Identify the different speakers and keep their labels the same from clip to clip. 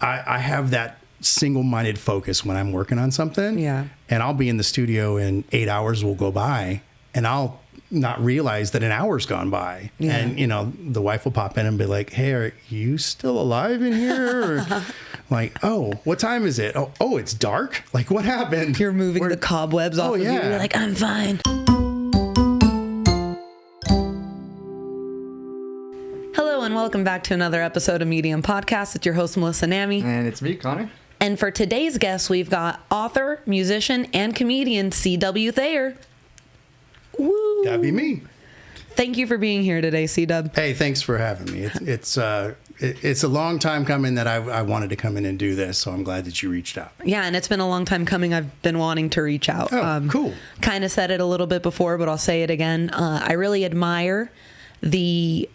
Speaker 1: I have that single-minded focus when I'm working on something.
Speaker 2: Yeah.
Speaker 1: And I'll be in the studio and 8 hours will go by and I'll not realize that an hour's gone by.
Speaker 2: Yeah.
Speaker 1: And, the wife will pop in and be like, hey, are you still alive in here? Or like, oh, what time is it? Oh, it's dark? Like, what happened?
Speaker 2: You're moving the cobwebs off of you. You're like, I'm fine. Hello and welcome back to another episode of Medium Podcast. It's your host, Melissa Nami.
Speaker 3: And it's me, Connor.
Speaker 2: And for today's guest, we've got author, musician, and comedian C.W. Thayer. Woo!
Speaker 1: That'd be me.
Speaker 2: Thank you for being here today, C-Dub.
Speaker 1: Hey, thanks for having me. It's a long time coming that I wanted to come in and do this, so I'm glad that you reached out.
Speaker 2: Yeah, and it's been a long time coming. I've been wanting to reach out.
Speaker 1: Oh, cool. Kind
Speaker 2: of said it a little bit before, but I'll say it again. I really admire the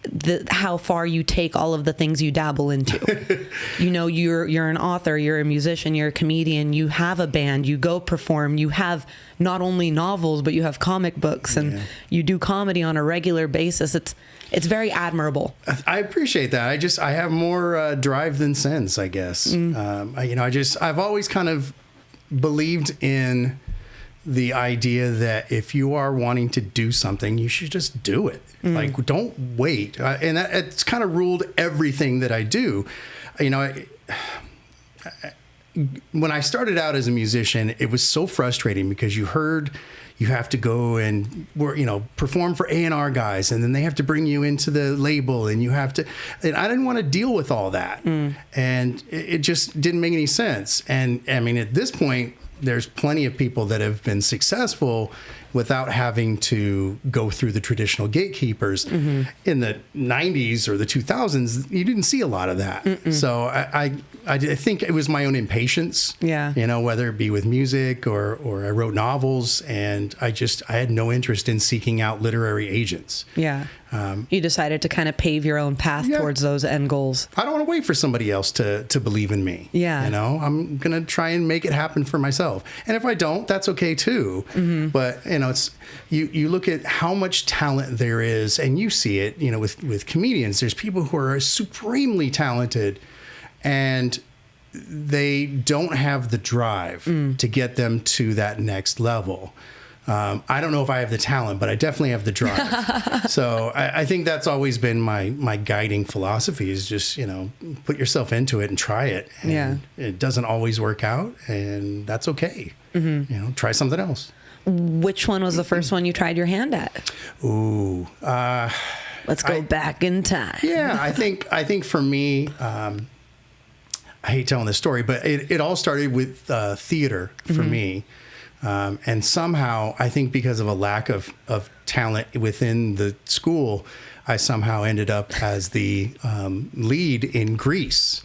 Speaker 2: how far you take all of the things you dabble into. You're an author, you're a musician, you're a comedian, you have a band, you go perform, you have not only novels, but you have comic books, and you do comedy on a regular basis. It's very admirable.
Speaker 1: I appreciate that. I have more drive than sense, I guess. I've always kind of believed in the idea that if you are wanting to do something, you should just do it. Like, don't wait. And it's kind of ruled everything that I do. When I started out as a musician, it was so frustrating because you have to go and perform for A&R guys, and then they have to bring you into the label, and and I didn't want to deal with all that. And it just didn't make any sense. And I mean, at this point, there's plenty of people that have been successful without having to go through the traditional gatekeepers. In the 90s or the 2000s, you didn't see a lot of that. So I think it was my own impatience, whether it be with music or I wrote novels, and I had no interest in seeking out literary agents.
Speaker 2: You decided to kind of pave your own path towards those end goals.
Speaker 1: I don't want to wait for somebody else to believe in me. I'm going to try and make it happen for myself. And if I don't, that's okay too. But, it's you look at how much talent there is, and you see it, with comedians. There's people who are supremely talented, and they don't have the drive to get them to that next level. I don't know if I have the talent, but I definitely have the drive. So I think that's always been my guiding philosophy is just, put yourself into it and try it. And it doesn't always work out, and that's okay. Try something else.
Speaker 2: Which one was the first one you tried your hand at?
Speaker 1: Ooh.
Speaker 2: Let's go back in time.
Speaker 1: Yeah, I think for me, I hate telling this story, but it all started with theater for me. And somehow, I think because of a lack of talent within the school, I somehow ended up as the lead in Grease.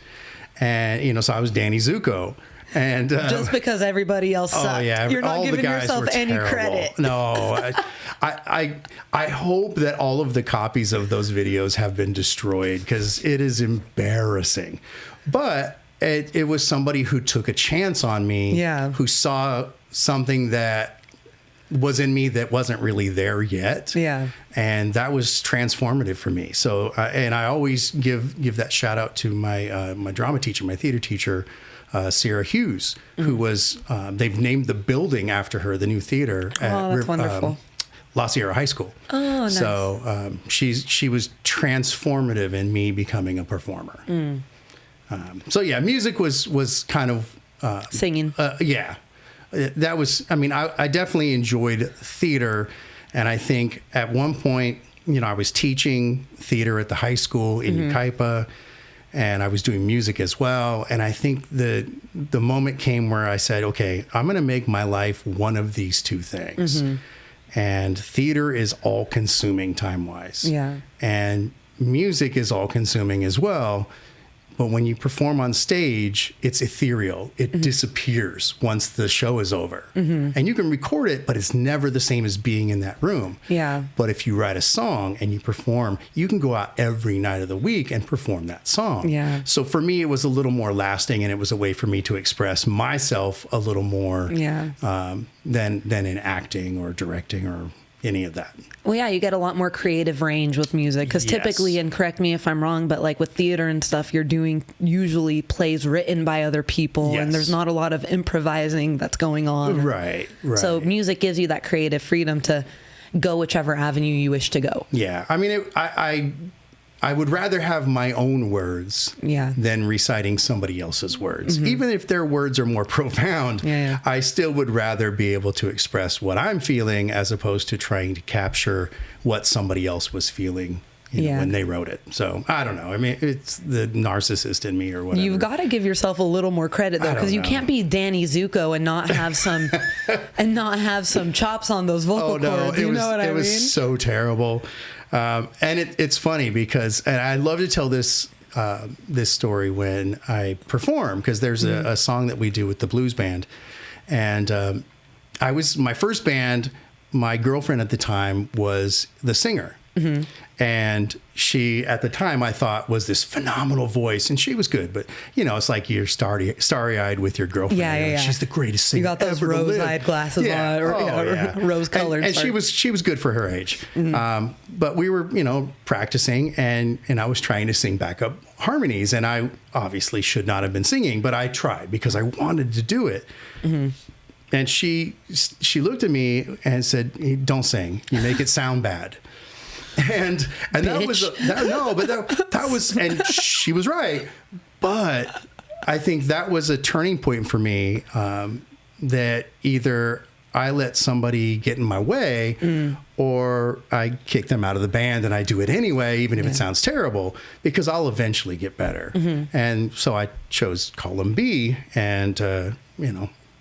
Speaker 1: And, so I was Danny Zuko. And
Speaker 2: just because everybody else sucked, you're not giving yourself any credit.
Speaker 1: No, I hope that all of the copies of those videos have been destroyed because it is embarrassing. But it was somebody who took a chance on me, who saw something that was in me that wasn't really there yet. And that was transformative for me. So, and I always give that shout out to my drama teacher, my theater teacher, Sarah Hughes, who was, they've named the building after her, the new theater at
Speaker 2: wonderful.
Speaker 1: La Sierra High School.
Speaker 2: Oh, nice.
Speaker 1: So she was transformative in me becoming a performer. Music was kind of
Speaker 2: singing.
Speaker 1: That was, I definitely enjoyed theater. And I think at one point, I was teaching theater at the high school in Yucaipa, and I was doing music as well. And I think the moment came where I said, okay, I'm going to make my life one of these two things. And theater is all consuming time-wise. And music is all consuming as well. But when you perform on stage, it's ethereal. It disappears once the show is over. And you can record it, but it's never the same as being in that room. But if you write a song and you perform, you can go out every night of the week and perform that song. So for me, it was a little more lasting, and it was a way for me to express myself a little more than in acting or directing or any of that.
Speaker 2: Well, yeah, you get a lot more creative range with music because typically, and correct me if I'm wrong, but like with theater and stuff, you're doing usually plays written by other people, and there's not a lot of improvising that's going on.
Speaker 1: Right.
Speaker 2: So music gives you that creative freedom to go whichever avenue you wish to go.
Speaker 1: Yeah. I mean, I would rather have my own words than reciting somebody else's words. Even if their words are more profound, I still would rather be able to express what I'm feeling as opposed to trying to capture what somebody else was feeling when they wrote it. So I don't know. I mean, it's the narcissist in me or whatever.
Speaker 2: You've got to give yourself a little more credit though, because you can't be Danny Zuko and not have some chops on those vocal cords. You know what I mean? It was
Speaker 1: so terrible. And it's funny because, and I love to tell this story when I perform, because there's a song that we do with the blues band. And I was my first band. My girlfriend at the time was the singer. And she, at the time, I thought was this phenomenal voice, and she was good. But it's like you're starry-eyed with your girlfriend.
Speaker 2: Yeah.
Speaker 1: She's the greatest singer.
Speaker 2: You got those rose-eyed glasses on, or rose-colored.
Speaker 1: And she was good for her age. But we were, practicing, and I was trying to sing backup harmonies, and I obviously should not have been singing, but I tried because I wanted to do it. And she looked at me and said, "Don't sing. You make it sound bad." And that was that was, and she was right. But I think that was a turning point for me, that either I let somebody get in my way or I kick them out of the band, and I do it anyway, even if it sounds terrible, because I'll eventually get better. And so I chose column B, and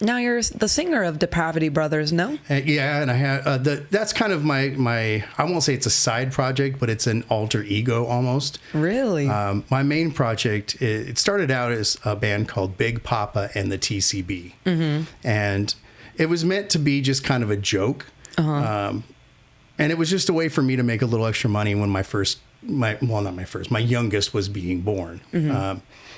Speaker 2: Now you're the singer of Depravity Brothers, no?
Speaker 1: And I had that's kind of my I won't say it's a side project, but it's an alter ego almost.
Speaker 2: Really?
Speaker 1: My main project, it started out as a band called Big Papa and the TCB, and it was meant to be just kind of a joke, and it was just a way for me to make a little extra money when my youngest was being born.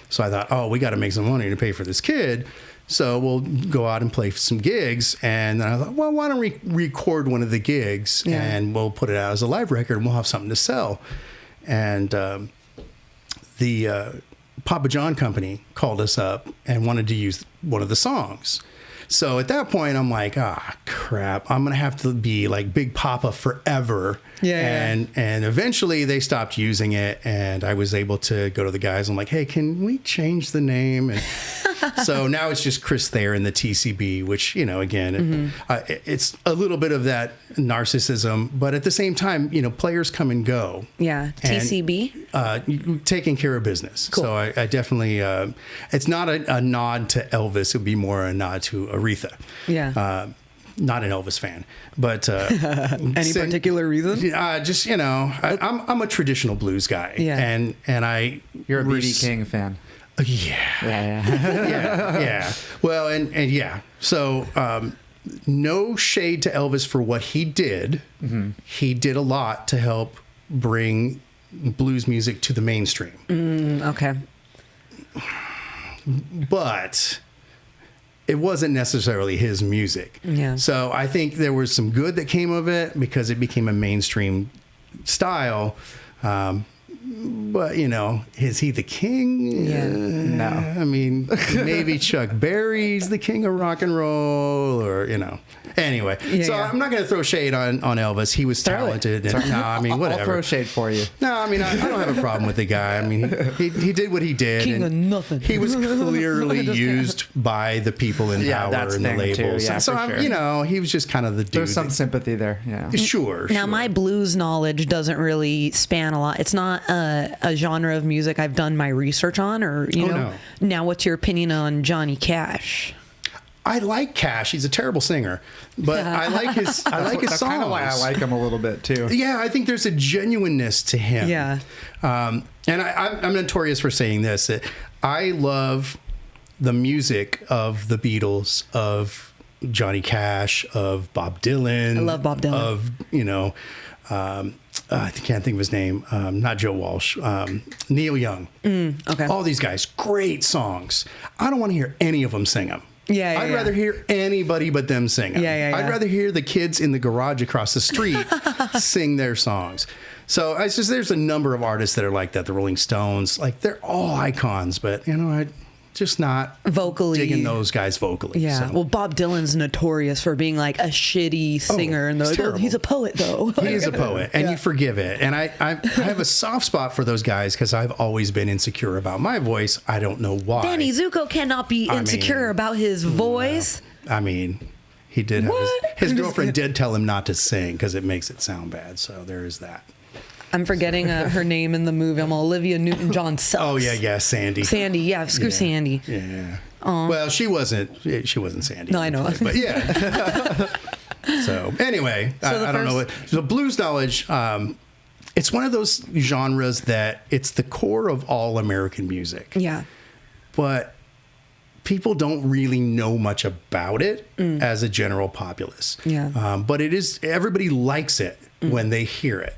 Speaker 1: So I thought, we got to make some money to pay for this kid. So we'll go out and play some gigs. And then I thought, well, why don't we record one of the gigs and we'll put it out as a live record and we'll have something to sell. And the Papa John Company called us up and wanted to use one of the songs. So at that point, I'm like, crap, I'm going to have to be like Big Papa forever. And eventually they stopped using it, and I was able to go to the guys. I'm like, hey, can we change the name? And so now it's just Chris Thayer in the TCB, which, again, it's a little bit of that narcissism, but at the same time, players come and go.
Speaker 2: Yeah. TCB?
Speaker 1: Taking care of business. Cool. So I definitely, it's not a nod to Elvis. It would be more a nod to Aretha.
Speaker 2: Yeah.
Speaker 1: Not an Elvis fan, but
Speaker 2: any particular reason?
Speaker 1: Just I'm a traditional blues guy, and
Speaker 3: you're a B.B. King fan.
Speaker 1: Yeah. Well, and yeah. So no shade to Elvis for what he did. He did a lot to help bring blues music to the mainstream.
Speaker 2: Okay.
Speaker 1: But it wasn't necessarily his music.
Speaker 2: Yeah.
Speaker 1: So I think there was some good that came of it because it became a mainstream style. But, is he the king?
Speaker 2: Yeah.
Speaker 3: No.
Speaker 1: I mean, maybe Chuck Berry's the king of rock and roll, or, Anyway, so I'm not going to throw shade on Elvis. He was talented. And, whatever.
Speaker 3: I'll throw shade for you.
Speaker 1: No, I don't have a problem with the guy. I mean, he did what he did.
Speaker 2: King of nothing.
Speaker 1: He was clearly used by the people in power and the labels.
Speaker 3: Yeah,
Speaker 1: so,
Speaker 3: sure.
Speaker 1: He was just kind of the dude.
Speaker 3: There's some sympathy there. Yeah.
Speaker 1: Sure.
Speaker 2: Now, my blues knowledge doesn't really span a lot. It's not a genre of music I've done my research on, or,
Speaker 1: No.
Speaker 2: Now, what's your opinion on Johnny Cash?
Speaker 1: I like Cash. He's a terrible singer, but I like his songs.
Speaker 3: That's kind of why I like him a little bit too.
Speaker 1: Yeah, I think there's a genuineness to him.
Speaker 2: Yeah.
Speaker 1: And I'm notorious for saying this. That I love the music of the Beatles, of Johnny Cash, of Bob Dylan.
Speaker 2: I love Bob Dylan.
Speaker 1: Of, I can't think of his name. Not Joe Walsh. Neil Young.
Speaker 2: Okay.
Speaker 1: All these guys, great songs. I don't want to hear any of them sing them.
Speaker 2: Yeah,
Speaker 1: I'd rather hear anybody but them sing them. I'd rather hear the kids in the garage across the street sing their songs. So there's a number of artists that are like that. The Rolling Stones, like they're all icons, but I just not
Speaker 2: vocally
Speaker 1: digging those guys vocally.
Speaker 2: Yeah.
Speaker 1: So.
Speaker 2: Well, Bob Dylan's notorious for being like a shitty singer, and he's a poet though.
Speaker 1: He is a poet, and you forgive it. And I have a soft spot for those guys because I've always been insecure about my voice. I don't know why.
Speaker 2: Danny Zuko cannot be insecure about his voice.
Speaker 1: I mean, he did have his girlfriend did tell him not to sing because it makes it sound bad. So there is that.
Speaker 2: I'm forgetting her name in the movie. I'm Olivia Newton-John sucks.
Speaker 1: Oh yeah, Sandy.
Speaker 2: Sandy, yeah, screw Sandy.
Speaker 1: Yeah. Well, she wasn't Sandy.
Speaker 2: No, I know.
Speaker 1: But yeah. So anyway, I don't know what. So blues knowledge. It's one of those genres that it's the core of all American music.
Speaker 2: Yeah.
Speaker 1: But people don't really know much about it as a general populace.
Speaker 2: Yeah.
Speaker 1: But everybody likes it when they hear it.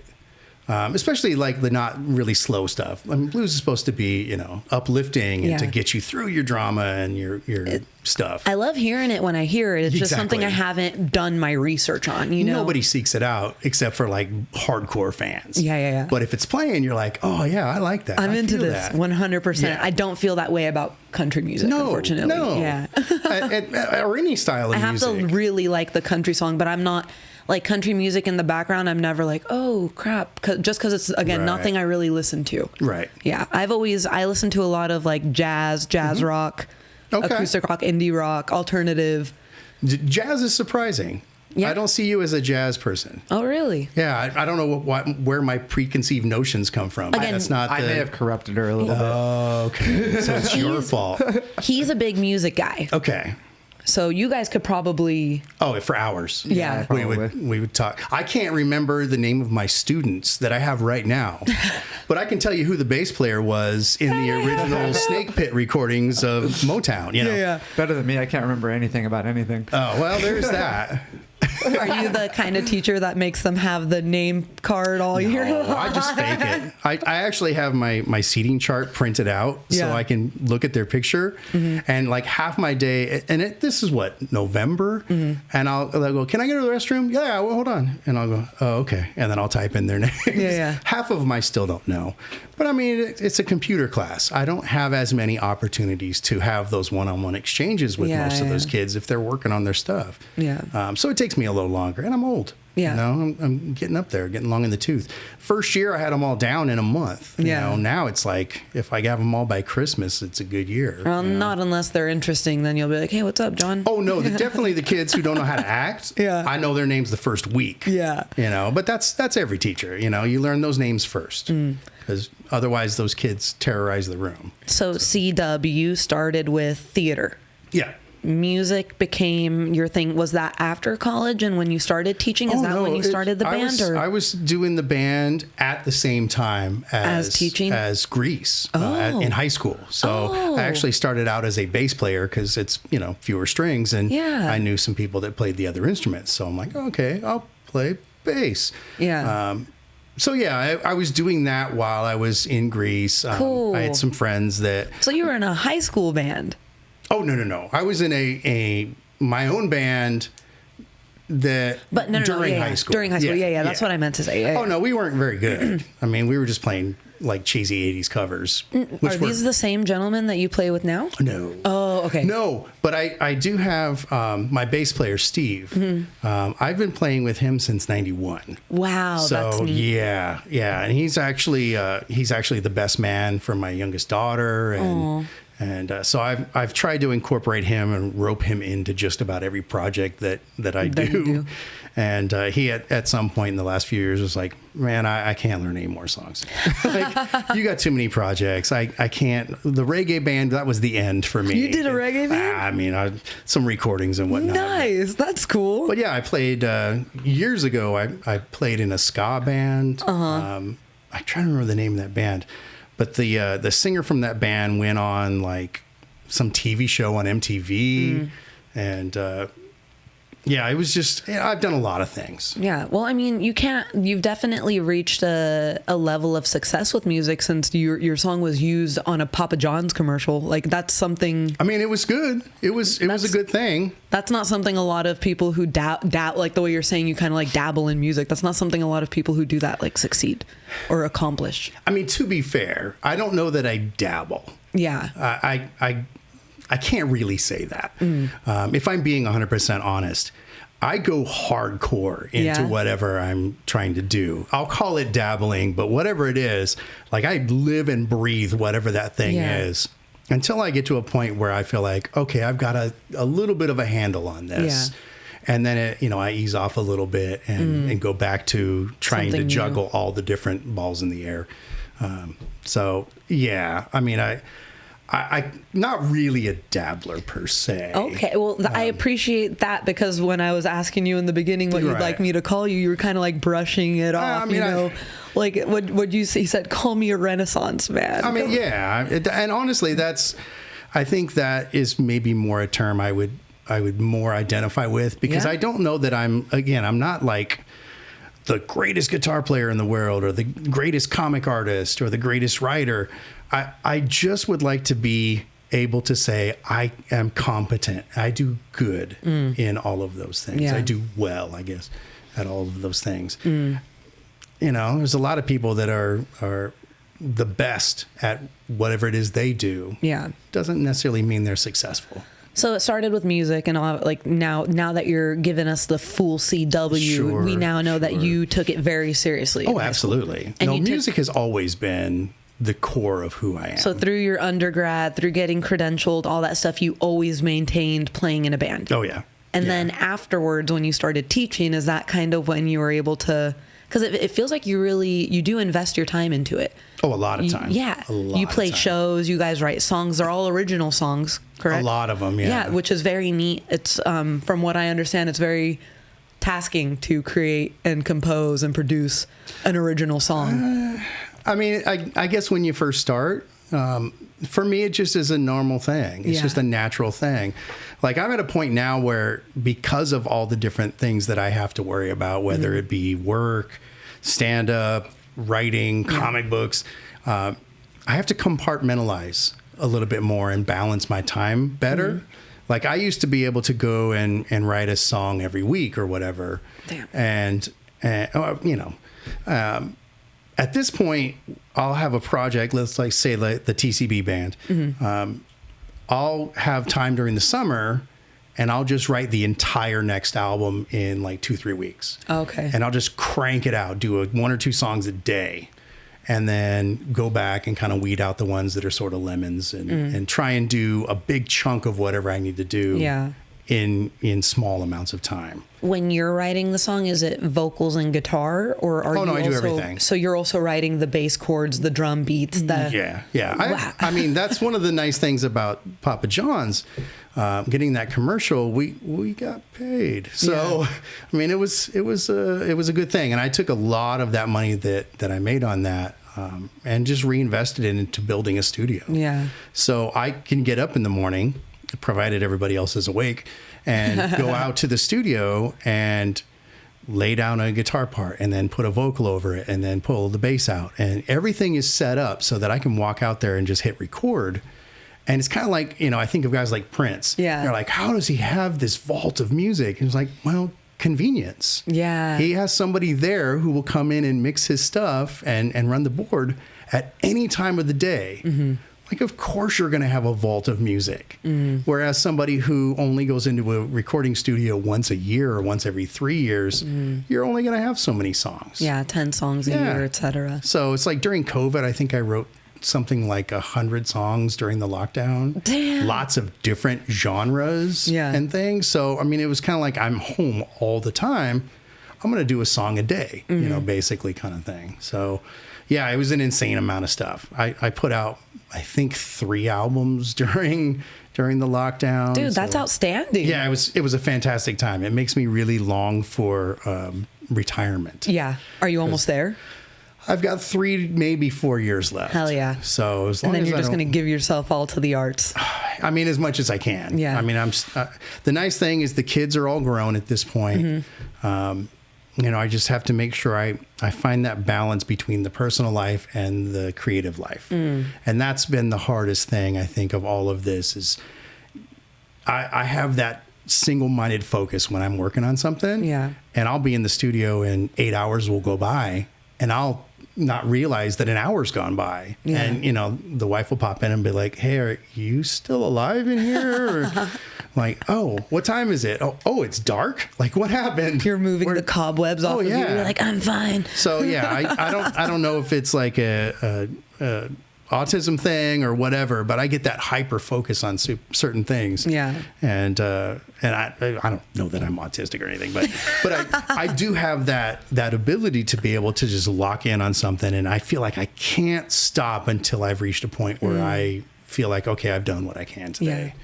Speaker 1: Especially like the not really slow stuff. I mean, blues is supposed to be, uplifting and to get you through your drama and your stuff.
Speaker 2: I love hearing it when I hear it. It's just something I haven't done my research on,
Speaker 1: Nobody seeks it out except for like hardcore fans.
Speaker 2: Yeah.
Speaker 1: But if it's playing, you're like, oh yeah, I like that.
Speaker 2: I'm into this 100%. Yeah. I don't feel that way about country music, unfortunately.
Speaker 1: No.
Speaker 2: Yeah.
Speaker 1: Or any style of music.
Speaker 2: I have to really like the country song, but I'm not like country music in the background. I'm never like, oh crap, just because it's nothing I really listen to.
Speaker 1: Right.
Speaker 2: Yeah. I listen to a lot of like jazz rock, acoustic rock, indie rock, alternative.
Speaker 1: Jazz is surprising. Yeah. I don't see you as a jazz person.
Speaker 2: Oh, really?
Speaker 1: Yeah, I don't know where my preconceived notions come from.
Speaker 2: Again,
Speaker 3: I may have corrupted her a little bit.
Speaker 1: Oh, okay. So it's your fault.
Speaker 2: He's a big music guy.
Speaker 1: Okay.
Speaker 2: So you guys could probably...
Speaker 1: Oh, for hours.
Speaker 2: Yeah.
Speaker 1: We would talk. I can't remember the name of my students that I have right now, but I can tell you who the bass player was in the original Snake Pit recordings of Motown.
Speaker 2: Yeah.
Speaker 3: Better than me. I can't remember anything about anything.
Speaker 1: Oh, well, there's that.
Speaker 2: Are you the kind of teacher that makes them have the name card all year?
Speaker 1: I just fake it. I actually have my seating chart printed out so I can look at their picture. And like half my day, and this is what, November? And I'll go, can I go to the restroom? Yeah, well, hold on. And I'll go, oh, okay. And then I'll type in their names.
Speaker 2: Yeah.
Speaker 1: Half of them I still don't know. But I mean, it's a computer class. I don't have as many opportunities to have those one-on-one exchanges with most of those kids if they're working on their stuff.
Speaker 2: Yeah.
Speaker 1: So it takes me a little longer, and I'm old.
Speaker 2: Yeah.
Speaker 1: I'm getting up there, getting long in the tooth. First year, I had them all down in a month. Now it's like, if I have them all by Christmas, it's a good year.
Speaker 2: Well, not unless they're interesting. Then you'll be like, hey, what's up, John?
Speaker 1: Oh, no, definitely the kids who don't know how to act. I know their names the first week.
Speaker 2: Yeah.
Speaker 1: But that's every teacher. You learn those names first. Because otherwise, those kids terrorize the room.
Speaker 2: So CW started with theater.
Speaker 1: Yeah.
Speaker 2: Music became your thing. Was that after college and when you started teaching? Is that when you started the band?
Speaker 1: I was doing the band at the same time as
Speaker 2: teaching?
Speaker 1: As Grease in high school. So I actually started out as a bass player because it's, fewer strings. And I knew some people that played the other instruments. So I'm like, okay, I'll play bass.
Speaker 2: Yeah.
Speaker 1: So I was doing that while I was in Greece.
Speaker 2: Cool.
Speaker 1: I had some friends that...
Speaker 2: So you were in a high school band?
Speaker 1: Oh, no. I was in my own band during high school.
Speaker 2: During high school, that's what I meant to say. Yeah.
Speaker 1: Oh, no, we weren't very good. I mean, we were just playing like cheesy 80s covers.
Speaker 2: Are these the same gentlemen that you play with now?
Speaker 1: No.
Speaker 2: Oh, okay.
Speaker 1: No, but I do have my bass player, Steve. I've been playing with him since 91.
Speaker 2: Wow, that's neat.
Speaker 1: Yeah. And he's actually the best man for my youngest daughter. And so I've tried to incorporate him and rope him into just about every project that I do. And he at some point in the last few years was like, man, I can't learn any more songs. Like, you got too many projects. I can't. The reggae band, that was the end for me.
Speaker 2: You did a reggae band?
Speaker 1: I mean, some recordings and whatnot.
Speaker 2: Nice. That's cool.
Speaker 1: But yeah, I played years ago. I played in a ska band. I'm trying to remember the name of that band. But the singer from that band went on like some TV show on MTV, and Yeah, it was just, I've done a lot of things.
Speaker 2: Yeah. Well, I mean, you've definitely reached a level of success with music since your song was used on a Papa John's commercial. Like, that's something.
Speaker 1: I mean, it was good. It was a good thing.
Speaker 2: That's not something a lot of people who like the way you're saying you kind of like dabble in music. That's not something a lot of people who do that like succeed or accomplish.
Speaker 1: I mean, to be fair, I don't know that I dabble.
Speaker 2: Yeah.
Speaker 1: I can't really say that. If I'm being 100% honest, I go hardcore into whatever I'm trying to do. I'll call it dabbling, but whatever it is, like I live and breathe whatever that thing is until I get to a point where I feel like, okay, I've got a little bit of a handle on this. Yeah. And then, I ease off a little bit and go back to trying
Speaker 2: Something
Speaker 1: to juggle
Speaker 2: new.
Speaker 1: all the different balls in the air. I mean, I'm not really a dabbler per se.
Speaker 2: Okay, well, I appreciate that because when I was asking you in the beginning what you'd like me to call you were kind of like brushing it off, like what you say? He said, "Call me a Renaissance man."
Speaker 1: I mean, and honestly, I think that is maybe more a term I would more identify with because I don't know that I'm not like the greatest guitar player in the world or the greatest comic artist or the greatest writer. I just would like to be able to say I am competent. I do good in all of those things.
Speaker 2: Yeah.
Speaker 1: I do well, I guess, at all of those things. There's a lot of people that are the best at whatever it is they do.
Speaker 2: Yeah.
Speaker 1: Doesn't necessarily mean they're successful.
Speaker 2: So it started with music, and all, like now that you're giving us the full CW, we now know that you took it very seriously.
Speaker 1: Oh, absolutely. And music has always been the core of who I am.
Speaker 2: So through your undergrad, through getting credentialed, all that stuff, you always maintained playing in a band.
Speaker 1: Oh, yeah.
Speaker 2: And then afterwards, when you started teaching, is that kind of when you were able to... Because it feels like you do invest your time into it.
Speaker 1: Oh, a lot of time.
Speaker 2: You play shows, you guys write songs. They're all original songs, correct?
Speaker 1: A lot of them, yeah.
Speaker 2: Yeah, which is very neat. It's, from what I understand, it's very tasking to create and compose and produce an original song.
Speaker 1: I mean, I guess when you first start, for me, it just is a normal thing. It's just a natural thing. Like I'm at a point now where because of all the different things that I have to worry about, whether it be work, stand up, writing, comic books, I have to compartmentalize a little bit more and balance my time better. Like I used to be able to go and write a song every week or whatever.
Speaker 2: Damn.
Speaker 1: And at this point, I'll have a project, let's like say like the TCB band. I'll have time during the summer and I'll just write the entire next album in like 2-3 weeks.
Speaker 2: Okay.
Speaker 1: And I'll just crank it out, do 1 or 2 songs a day, and then go back and kind of weed out the ones that are sort of lemons and try and do a big chunk of whatever I need to do in small amounts of time.
Speaker 2: When you're writing the song, is it vocals and guitar, or are you
Speaker 1: I do everything.
Speaker 2: So you're also writing the bass chords, the drum beats,
Speaker 1: Yeah.
Speaker 2: Wow.
Speaker 1: I mean, that's one of the nice things about Papa John's. Getting that commercial, we got paid. So, I mean, it was a good thing, and I took a lot of that money that I made on that and just reinvested it into building a studio.
Speaker 2: Yeah.
Speaker 1: So I can get up in the morning, provided everybody else is awake, and go out to the studio and lay down a guitar part and then put a vocal over it and then pull the bass out. And everything is set up so that I can walk out there and just hit record. And it's kind of like, I think of guys like Prince.
Speaker 2: Yeah.
Speaker 1: They're like, how does he have this vault of music? And it's like, well, convenience.
Speaker 2: Yeah.
Speaker 1: He has somebody there who will come in and mix his stuff and run the board at any time of the day. Like, of course you're going to have a vault of music. Whereas somebody who only goes into a recording studio once a year or once every 3 years, you're only going to have so many songs.
Speaker 2: Yeah, 10 songs a year, etc.
Speaker 1: So it's like during COVID, I think I wrote something like 100 songs during the lockdown.
Speaker 2: Damn.
Speaker 1: Lots of different genres and things. So, I mean, it was kind of like I'm home all the time. I'm going to do a song a day, basically kind of thing. So, yeah, it was an insane amount of stuff. I put out, I think, 3 albums during the lockdown.
Speaker 2: Dude, that's outstanding.
Speaker 1: Yeah, it was a fantastic time. It makes me really long for retirement.
Speaker 2: Yeah. Are you almost there?
Speaker 1: I've got 3, maybe 4 years left.
Speaker 2: Hell yeah.
Speaker 1: So as long
Speaker 2: And then
Speaker 1: as
Speaker 2: you're
Speaker 1: I
Speaker 2: just
Speaker 1: don't-
Speaker 2: going to give yourself all to the arts.
Speaker 1: I mean, as much as I can.
Speaker 2: Yeah.
Speaker 1: I mean, the nice thing is the kids are all grown at this point. I just have to make sure I find that balance between the personal life and the creative life. And that's been the hardest thing, I think, of all of this is I have that single-minded focus when I'm working on something.
Speaker 2: Yeah.
Speaker 1: And I'll be in the studio and 8 hours will go by and I'll not realize that an hour's gone by.
Speaker 2: Yeah.
Speaker 1: And, the wife will pop in and be like, hey, are you still alive in here? Or, like, oh, what time is it? Oh, it's dark? Like, what happened?
Speaker 2: You're moving the cobwebs off of you. You're like, I'm fine.
Speaker 1: So, yeah, I don't know if it's like a autism thing or whatever, but I get that hyper focus on certain things.
Speaker 2: Yeah.
Speaker 1: And I don't know that I'm autistic or anything, but I do have that ability to be able to just lock in on something. And I feel like I can't stop until I've reached a point where I feel like, okay, I've done what I can today.
Speaker 2: Yeah.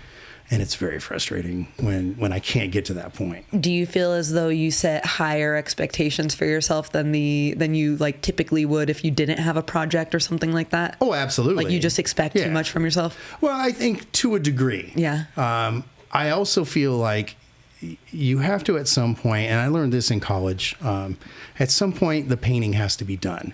Speaker 1: And it's very frustrating when I can't get to that point.
Speaker 2: Do you feel as though you set higher expectations for yourself than you like typically would if you didn't have a project or something like that?
Speaker 1: Oh, absolutely.
Speaker 2: Like you just expect too much from yourself?
Speaker 1: Well, I think to a degree.
Speaker 2: Yeah.
Speaker 1: I also feel like you have to at some point, and I learned this in college, at some point the painting has to be done.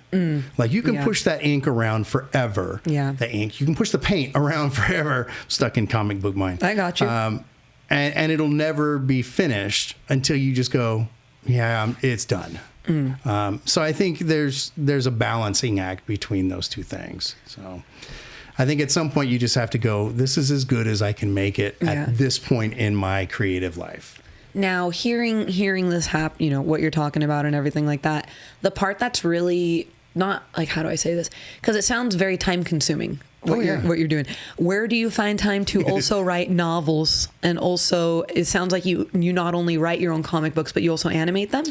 Speaker 1: Like you can push that ink around forever.
Speaker 2: Yeah.
Speaker 1: The ink. You can push the paint around forever. Stuck in comic book mind.
Speaker 2: I got you.
Speaker 1: And it'll never be finished until you just go, yeah, it's done. So I think there's a balancing act between those two things. So I think at some point you just have to go, this is as good as I can make it at this point in my creative life.
Speaker 2: Now, hearing this happen, what you're talking about and everything like that, the part that's really not like, how do I say this? Because it sounds very time consuming. What you're doing. Where do you find time to also write novels? And also, it sounds like you not only write your own comic books, but you also animate them?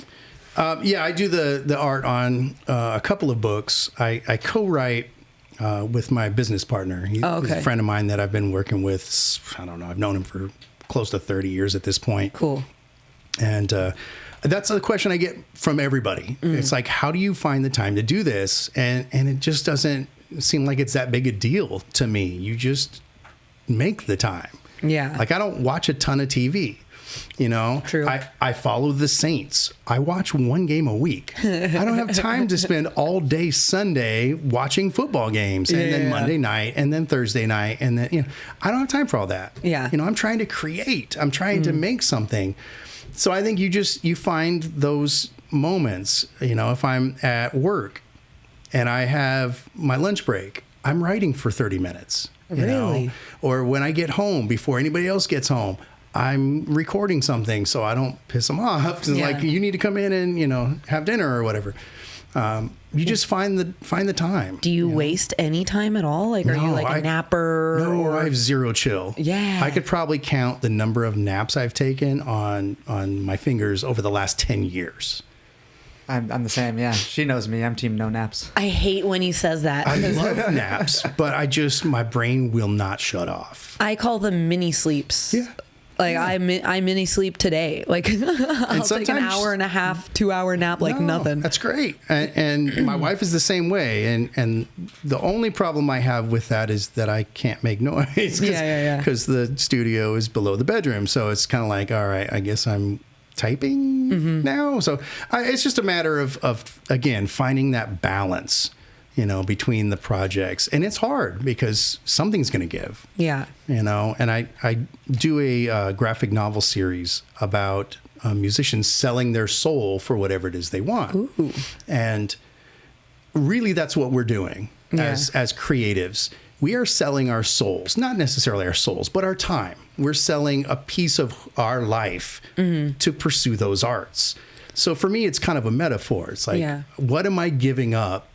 Speaker 1: I do the art on a couple of books. I co-write with my business partner. He's a friend of mine that I've been working with. I don't know. I've known him for close to 30 years at this point.
Speaker 2: Cool.
Speaker 1: And that's a question I get from everybody. It's like, how do you find the time to do this? And it just doesn't seem like it's that big a deal to me. You just make the time.
Speaker 2: Yeah.
Speaker 1: Like I don't watch a ton of TV.
Speaker 2: True.
Speaker 1: I follow the Saints. I watch one game a week. I don't have time to spend all day Sunday watching football games and then Monday night and then Thursday night. And then, I don't have time for all that.
Speaker 2: Yeah.
Speaker 1: I'm trying to create. I'm trying to make something. So I think you find those moments, if I'm at work and I have my lunch break, I'm writing for 30 minutes.
Speaker 2: Really?
Speaker 1: Or when I get home before anybody else gets home, I'm recording something so I don't piss them off. Like, you need to come in and, have dinner or whatever. You just find the time.
Speaker 2: Do you waste any time at all? Like, are you like a napper?
Speaker 1: No, I have zero chill.
Speaker 2: Yeah.
Speaker 1: I could probably count the number of naps I've taken on my fingers over the last 10 years.
Speaker 3: I'm the same, yeah. She knows me. I'm team no naps.
Speaker 2: I hate when he says that.
Speaker 1: I love naps, but my brain will not shut off.
Speaker 2: I call them mini sleeps.
Speaker 1: Yeah.
Speaker 2: Like I mini sleep today. Like I'll take an hour and a half, 2 hour nap like nothing.
Speaker 1: That's great. And my wife is the same way. And the only problem I have with that is that I can't make noise. Because the studio is below the bedroom. So it's kind of like, all right, I guess I'm typing now. So it's just a matter of again, finding that balance, between the projects. And it's hard because something's going to give.
Speaker 2: Yeah.
Speaker 1: And I do a graphic novel series about musicians selling their soul for whatever it is they want.
Speaker 2: Ooh.
Speaker 1: And really that's what we're doing as creatives. We are selling our souls, not necessarily our souls, but our time. We're selling a piece of our life to pursue those arts. So for me, it's kind of a metaphor. It's like, what am I giving up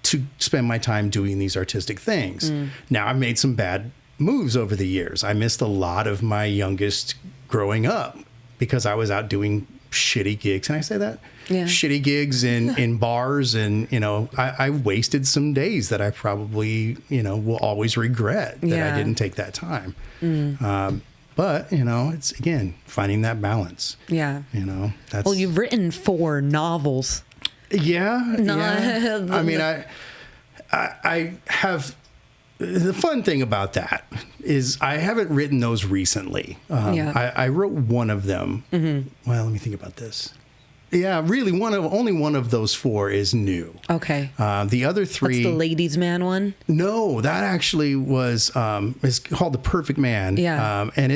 Speaker 1: to spend my time doing these artistic things? Now, I've made some bad moves over the years. I missed a lot of my youngest growing up because I was out doing shitty gigs. Can I say that?
Speaker 2: Yeah.
Speaker 1: Shitty gigs in bars. And, I wasted some days that I probably, will always regret that I didn't take that time. But, it's, again, finding that balance.
Speaker 2: Yeah.
Speaker 1: That's...
Speaker 2: Well, you've written 4 novels.
Speaker 1: Yeah.
Speaker 2: No.
Speaker 1: Yeah. I mean, I have. The fun thing about that is I haven't written those recently. I wrote one of them. Well, let me think about this. Yeah, really, only one of those 4 is new.
Speaker 2: Okay.
Speaker 1: The other 3.
Speaker 2: That's the ladies' man one?
Speaker 1: No, that actually was is called The Perfect Man.
Speaker 2: Yeah.
Speaker 1: And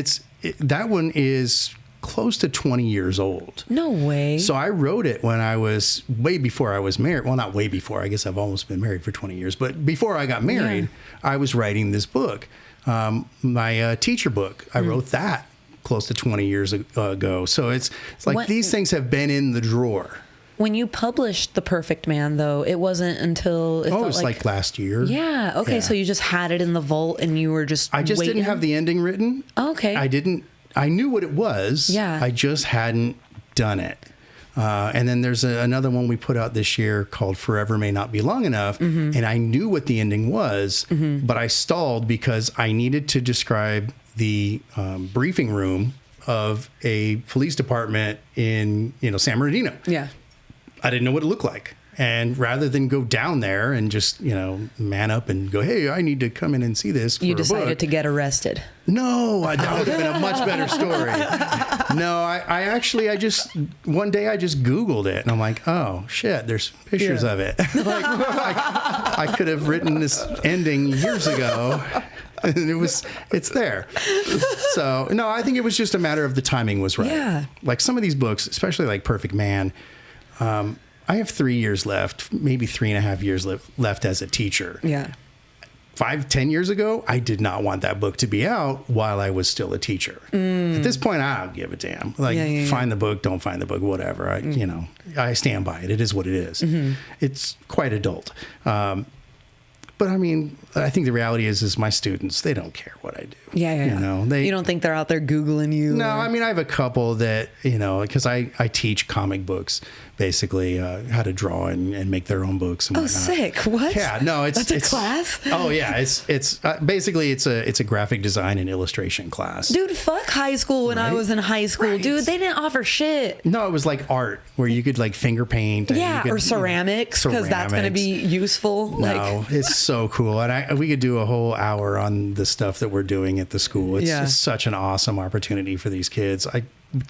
Speaker 1: that one is close to 20 years old.
Speaker 2: No way.
Speaker 1: So I wrote it when I was way before I was married. Well, not way before. I guess I've almost been married for 20 years. But before I got married, I was writing this book, my teacher book. I wrote that close to 20 years ago. So it's like these things have been in the drawer.
Speaker 2: When you published The Perfect Man, though, it wasn't until...
Speaker 1: It was like last year.
Speaker 2: Yeah. Okay. Yeah. So you just had it in the vault and you were just
Speaker 1: I just
Speaker 2: waiting?
Speaker 1: didn't have the ending written.
Speaker 2: Okay.
Speaker 1: I knew what it was.
Speaker 2: Yeah.
Speaker 1: I just hadn't done it. And then there's another one we put out this year called Forever May Not Be Long Enough. And I knew what the ending was, but I stalled because I needed to describe the briefing room of a police department in, San Bernardino.
Speaker 2: Yeah.
Speaker 1: I didn't know what it looked like. And rather than go down there and just, man up and go, hey, I need to come in and see this for
Speaker 2: you
Speaker 1: a
Speaker 2: decided
Speaker 1: book.
Speaker 2: to get arrested.
Speaker 1: No, that would have been a much better story. No, I just, one day I just Googled it and I'm like, oh, shit, there's pictures of it. Like, I could have written this ending years ago. And it's there. So, no, I think it was just a matter of the timing was right.
Speaker 2: Yeah.
Speaker 1: Like some of these books, especially like Perfect Man, I have 3 years left, maybe 3.5 years left as a teacher.
Speaker 2: Yeah.
Speaker 1: 5-10 years ago, I did not want that book to be out while I was still a teacher. At this point, I don't give a damn. Like, find the book, don't find the book, whatever. I stand by it. It is what it is. It's quite adult. But I mean, I think the reality is my students, they don't care what I do.
Speaker 2: Yeah. You don't think they're out there Googling you?
Speaker 1: No, I mean, I have a couple that, because I teach comic books, basically, how to draw and make their own books and whatnot.
Speaker 2: Sick. What?
Speaker 1: Yeah, no,
Speaker 2: That's a class?
Speaker 1: Oh, yeah. It's basically, it's a graphic design and illustration class.
Speaker 2: Dude, fuck high school when I was in high school.
Speaker 1: Right.
Speaker 2: Dude, they didn't offer shit.
Speaker 1: No, it was like art where you could like finger paint.
Speaker 2: Or ceramics, because that's going to be useful.
Speaker 1: No, it's so cool. And we could do a whole hour on the stuff that we're doing at the school. It's just such an awesome opportunity for these kids.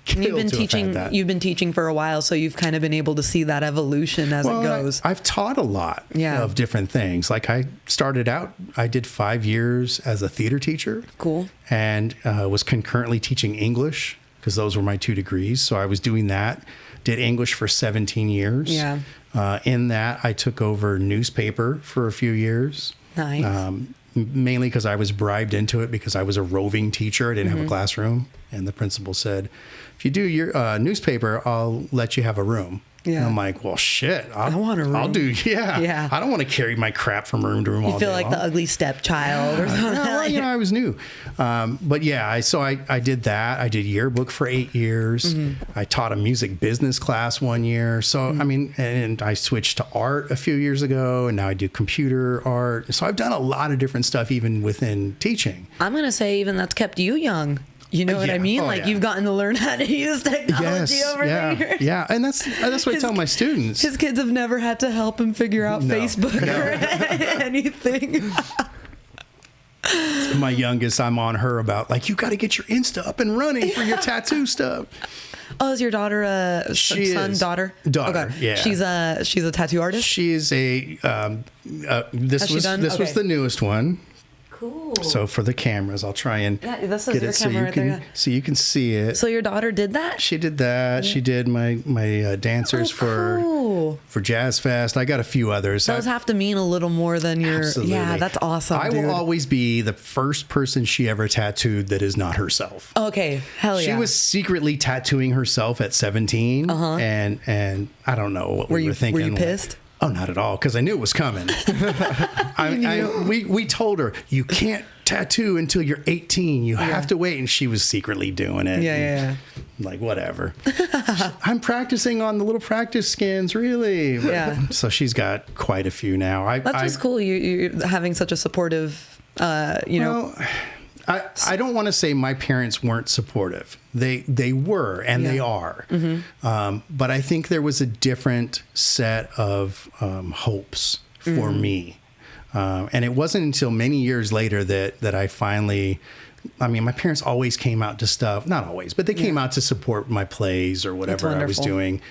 Speaker 1: You've been teaching for a while, so you've kind of been able to see that evolution as it goes. I've taught a lot of different things. Like I started out, I did 5 years as a theater teacher.
Speaker 2: Cool.
Speaker 1: And was concurrently teaching English because those were my 2 degrees. So I was doing that. Did English for 17 years.
Speaker 2: Yeah.
Speaker 1: In that, I took over newspaper for a few years.
Speaker 2: Nice.
Speaker 1: Mainly because I was bribed into it because I was a roving teacher. I didn't have a classroom. And the principal said, if you do your newspaper, I'll let you have a room. Yeah. And I'm like, well, shit. I
Speaker 2: want a room.
Speaker 1: I'll do, yeah. I don't want to carry my crap from room to room all day.
Speaker 2: You feel like the ugly stepchild or something.
Speaker 1: Well, I was new. But yeah, I did that. I did yearbook for 8 years. I taught a music business class 1 year. So, I mean, and I switched to art a few years ago, and now I do computer art. So I've done a lot of different stuff even within teaching.
Speaker 2: I'm going to say even that's kept you young. You know what I mean? You've gotten to learn how to use technology over there.
Speaker 1: Yeah, and that's what I tell my students.
Speaker 2: His kids have never had to help him figure out Facebook or anything.
Speaker 1: My youngest, I'm on her about, like, you got to get your Insta up and running for your tattoo stuff.
Speaker 2: Oh, is your daughter daughter?
Speaker 1: Daughter,
Speaker 2: okay. Yeah. She's a tattoo artist?
Speaker 1: She's this was the newest one.
Speaker 2: Cool.
Speaker 1: So for the cameras, I'll try and
Speaker 2: this is
Speaker 1: get
Speaker 2: your
Speaker 1: it
Speaker 2: camera right there.
Speaker 1: so you can see it.
Speaker 2: So your daughter did that?
Speaker 1: She did that. Yeah. She did my dancers for Jazz Fest. I got a few others.
Speaker 2: Those have to mean a little more than your.
Speaker 1: Absolutely.
Speaker 2: Yeah, that's awesome.
Speaker 1: I will always be the first person she ever tattooed that is not herself.
Speaker 2: Okay, hell yeah.
Speaker 1: She was secretly tatting herself at 17, and I don't know what we were thinking.
Speaker 2: Were you pissed?
Speaker 1: Oh, not at all, because I knew it was coming. We told her, you can't tattoo until you're 18. You have to wait. And she was secretly doing it.
Speaker 2: Yeah.
Speaker 1: Like, whatever. I'm practicing on the little practice skins, really.
Speaker 2: Yeah.
Speaker 1: So she's got quite a few now.
Speaker 2: That's just cool. You're having such a supportive,
Speaker 1: Well, I don't want to say my parents weren't supportive. They were, and they are. But I think there was a different set of hopes for me. And it wasn't until many years later that I finally, I mean, my parents always came out to stuff, not always, but they came out to support my plays or whatever I was doing.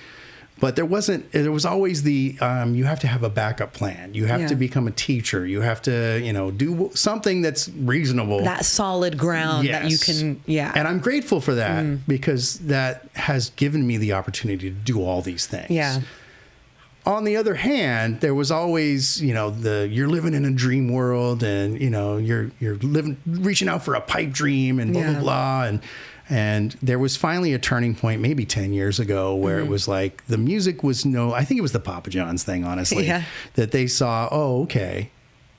Speaker 1: But there was always the, you have to have a backup plan. You have to become a teacher. You have to, do something that's reasonable.
Speaker 2: That solid ground that you can,
Speaker 1: And I'm grateful for that because that has given me the opportunity to do all these things.
Speaker 2: Yeah.
Speaker 1: On the other hand, there was always, you're living in a dream world and, you're reaching out for a pipe dream and blah, blah, blah. And there was finally a turning point, maybe 10 years ago, where it was like the music was I think it was the Papa John's thing, honestly, that they saw, oh, okay,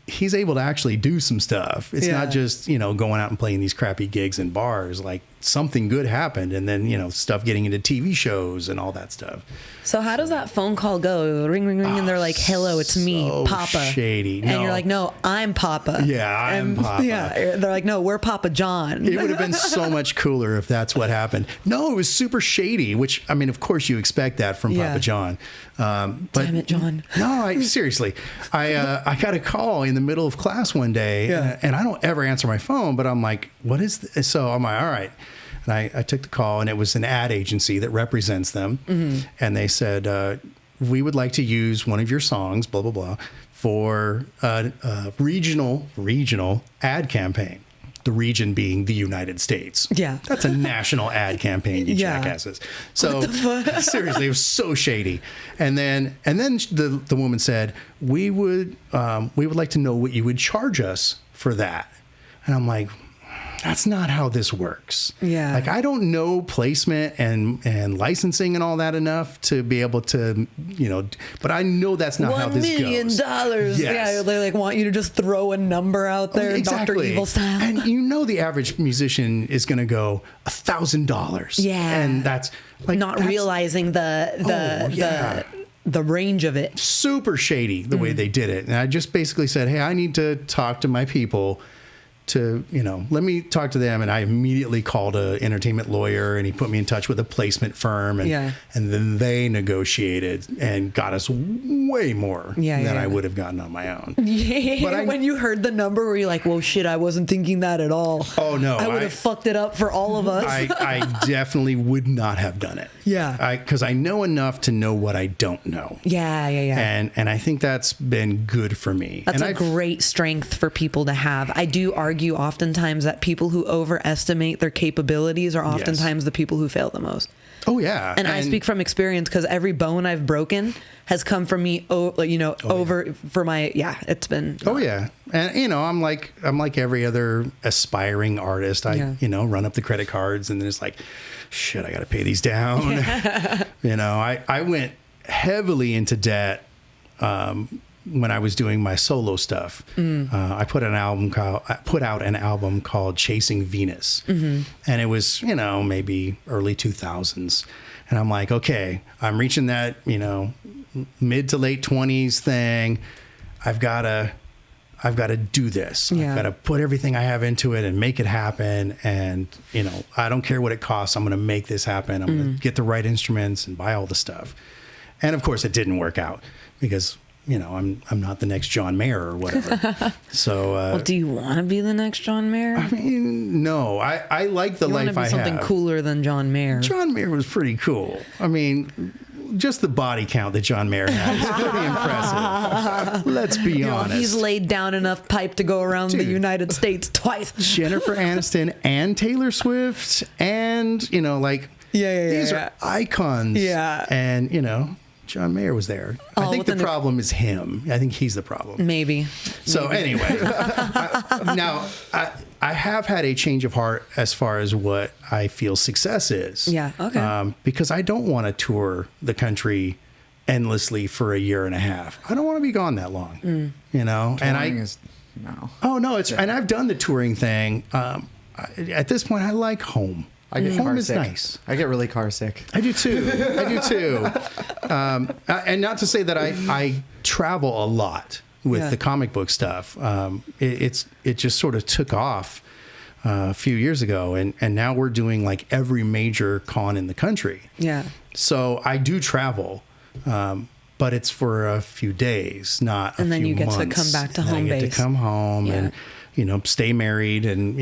Speaker 1: he's able to actually do some stuff. It's not just, going out and playing these crappy gigs in bars. Like something good happened. And then, stuff getting into TV shows and all that stuff.
Speaker 2: So how does that phone call go? Ring, ring, ring. And they're like, hello, it's me, Papa.
Speaker 1: Shady.
Speaker 2: And you're like, no, I'm Papa.
Speaker 1: Yeah, I'm Papa.
Speaker 2: Yeah. They're like, no, we're Papa John.
Speaker 1: It would have been so much cooler if that's what happened. No, it was super shady, which, I mean, of course you expect that from Papa John. But
Speaker 2: damn it, John.
Speaker 1: No, seriously. I got a call in the middle of class one day and I don't ever answer my phone, but I'm like, what is this? So I'm like, all right. And I took the call, and it was an ad agency that represents them. And they said, we would like to use one of your songs, blah, blah, blah, for a regional ad campaign. The region being the United States. Yeah. That's a national ad campaign, you jackasses. So seriously, it was so shady. And then the woman said, we would like to know what you would charge us for that. And I'm like, that's not how this works. Yeah. Like, I don't know placement and licensing and all that enough to be able to, but I know that's not how this goes.
Speaker 2: $1 million. Yes. Yeah. They want you to just throw a number out there,
Speaker 1: exactly.
Speaker 2: Dr. Evil style.
Speaker 1: And the average musician is going to go $1,000.
Speaker 2: Yeah.
Speaker 1: And that's like,
Speaker 2: not realizing the range of it.
Speaker 1: Super shady the way they did it. And I just basically said, hey, I need to talk to my people to, let me talk to them. And I immediately called an entertainment lawyer, and he put me in touch with a placement firm. And then they negotiated and got us way more than I would have gotten on my own.
Speaker 2: But when you heard the number, were you like, whoa, shit, I wasn't thinking that at all.
Speaker 1: Oh, no.
Speaker 2: I would have fucked it up for all of us.
Speaker 1: I definitely would not have done it.
Speaker 2: Yeah.
Speaker 1: Because I know enough to know what I don't know.
Speaker 2: Yeah.
Speaker 1: And I think that's been good for me.
Speaker 2: That's a great strength for people to have. I do argue oftentimes that people who overestimate their capabilities are oftentimes the people who fail the most.
Speaker 1: Oh yeah.
Speaker 2: And I speak from experience because every bone I've broken has come from me, for my, it's been.
Speaker 1: Oh yeah. And I'm like every other aspiring artist. I run up the credit cards and then it's like, shit, I got to pay these down. Yeah. I went heavily into debt, when I was doing my solo stuff. I put out an album called Chasing Venus. And it was, maybe early 2000s. And I'm like, okay, I'm reaching that, mid to late 20s thing. I've got to do this. I've got to put everything I have into it and make it happen. And, I don't care what it costs. I'm going to make this happen. I'm going to get the right instruments and buy all the stuff. And of course it didn't work out because I'm not the next John Mayer or whatever. So,
Speaker 2: well, do you want to be the next John Mayer?
Speaker 1: I mean, no. I like the life I have.
Speaker 2: Something cooler than John Mayer.
Speaker 1: John Mayer was pretty cool. I mean, just the body count that John Mayer had is pretty impressive. Let's be honest.
Speaker 2: He's laid down enough pipe to go around the United States twice.
Speaker 1: Jennifer Aniston and Taylor Swift, and these are icons. Yeah, and John Mayer was there. I think the problem is him. I think he's the problem.
Speaker 2: Maybe.
Speaker 1: So anyway, I have had a change of heart as far as what I feel success is.
Speaker 2: Yeah. Okay.
Speaker 1: Because I don't want to tour the country endlessly for a year and a half. I don't want to be gone that long.
Speaker 3: Touring no.
Speaker 1: Oh no, and I've done the touring thing. At this point, I like home.
Speaker 3: I get
Speaker 1: home is
Speaker 3: sick.
Speaker 1: Nice.
Speaker 3: I get really car sick.
Speaker 1: I do too. And not to say that I travel a lot with the comic book stuff. It just sort of took off a few years ago, and now we're doing like every major con in the country.
Speaker 2: Yeah.
Speaker 1: So I do travel, but it's for a few days, not a few months.
Speaker 2: And then you get to come back to home base.
Speaker 1: I get to come home and, stay married and,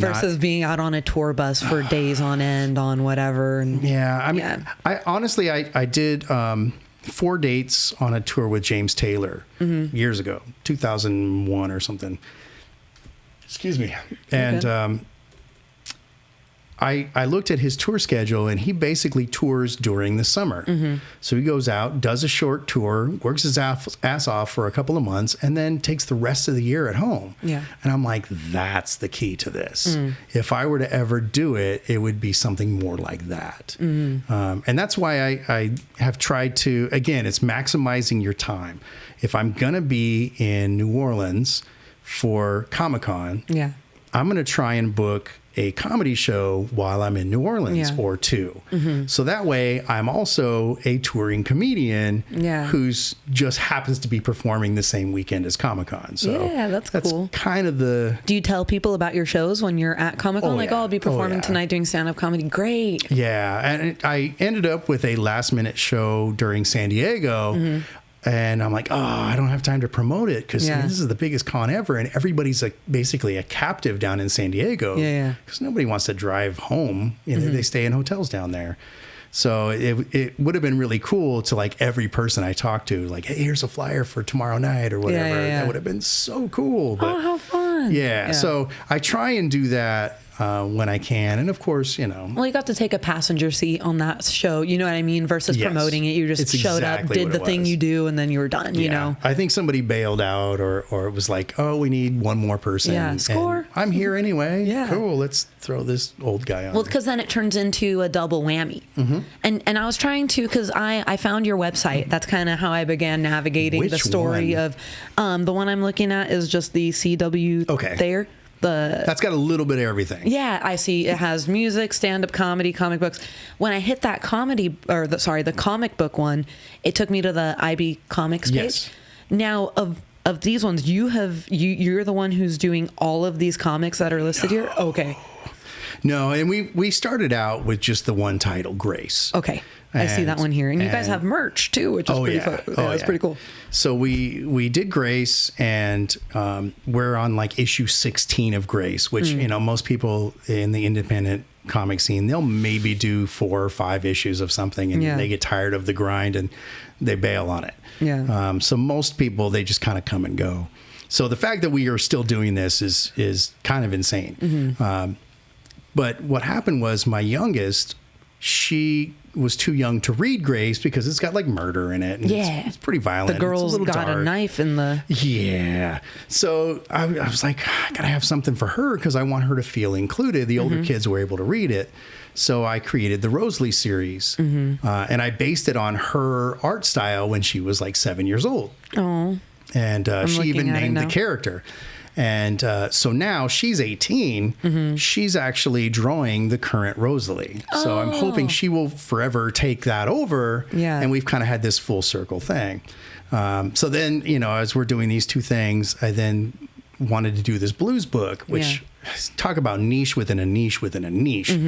Speaker 2: versus being out on a tour bus for days on end on whatever. And,
Speaker 1: yeah. I mean, I honestly, I did 4 dates on a tour with James Taylor years ago, 2001 or something. Excuse me. And I looked at his tour schedule, and he basically tours during the summer. So he goes out, does a short tour, works his ass off for a couple of months, and then takes the rest of the year at home.
Speaker 2: Yeah.
Speaker 1: And I'm like, that's the key to this. If I were to ever do it, it would be something more like that. And that's why I have tried to, again, it's maximizing your time. If I'm going to be in New Orleans for Comic-Con, I'm going to try and book a comedy show while I'm in New Orleans or 2. So that way I'm also a touring comedian who's just happens to be performing the same weekend as Comic-Con. So
Speaker 2: that's cool.
Speaker 1: Kind of the...
Speaker 2: Do you tell people about your shows when you're at Comic-Con? I'll be performing tonight doing stand-up comedy. Great.
Speaker 1: Yeah. And I ended up with a last-minute show during San Diego. And I'm like, I don't have time to promote it because this is the biggest con ever. And everybody's basically a captive down in San Diego. Because nobody wants to drive home. They stay in hotels down there. So it would have been really cool to like every person I talked to, like, hey, here's a flyer for tomorrow night or whatever. That would have been so cool. But,
Speaker 2: how fun.
Speaker 1: Yeah. So I try and do that when I can. And of course,
Speaker 2: Well, you got to take a passenger seat on that show, you know what I mean? Versus promoting it. You just showed up, did the thing you do, and then you were done, you know?
Speaker 1: I think somebody bailed out or it was like, we need one more person.
Speaker 2: Yeah, score.
Speaker 1: And I'm here anyway. Cool. Let's throw this old guy on.
Speaker 2: Well, because then it turns into a double whammy. And I was trying to, because I found your website. That's kind of how I began navigating the story of, the one I'm looking at is just the CW Thayer. That's
Speaker 1: got a little bit of everything.
Speaker 2: Yeah, I see. It has music, stand-up comedy, comic books. When I hit that the comic book one, it took me to the IB Comics page.
Speaker 1: Yes.
Speaker 2: Now, of these ones, you're the one who's doing all of these comics that are listed here? Okay.
Speaker 1: No, and we started out with just the one title, Grace.
Speaker 2: Okay. I see that one here. And you guys have merch, too, which is pretty fun. That's pretty cool.
Speaker 1: So we did Grace, and we're on like issue 16 of Grace, which, most people in the independent comic scene, they'll maybe do 4 or 5 issues of something, and they get tired of the grind, and they bail on it.
Speaker 2: Yeah.
Speaker 1: So most people, they just kind of come and go. So the fact that we are still doing this is kind of insane. But what happened was my youngest, she was too young to read Grace because it's got like murder in it. And it's pretty violent.
Speaker 2: The girl's got a knife in the...
Speaker 1: Yeah. So I was like, I gotta have something for her because I want her to feel included. The older kids were able to read it. So I created the Rosalie series. And I based it on her art style when she was like 7 years old.
Speaker 2: Oh.
Speaker 1: And she even named the character. And so now she's 18. She's actually drawing the current Rosalie. So I'm hoping she will forever take that over.
Speaker 2: Yeah.
Speaker 1: And we've kind of had this full circle thing. So then, as we're doing these two things, I then wanted to do this blues book, which talk about niche within a niche within a niche.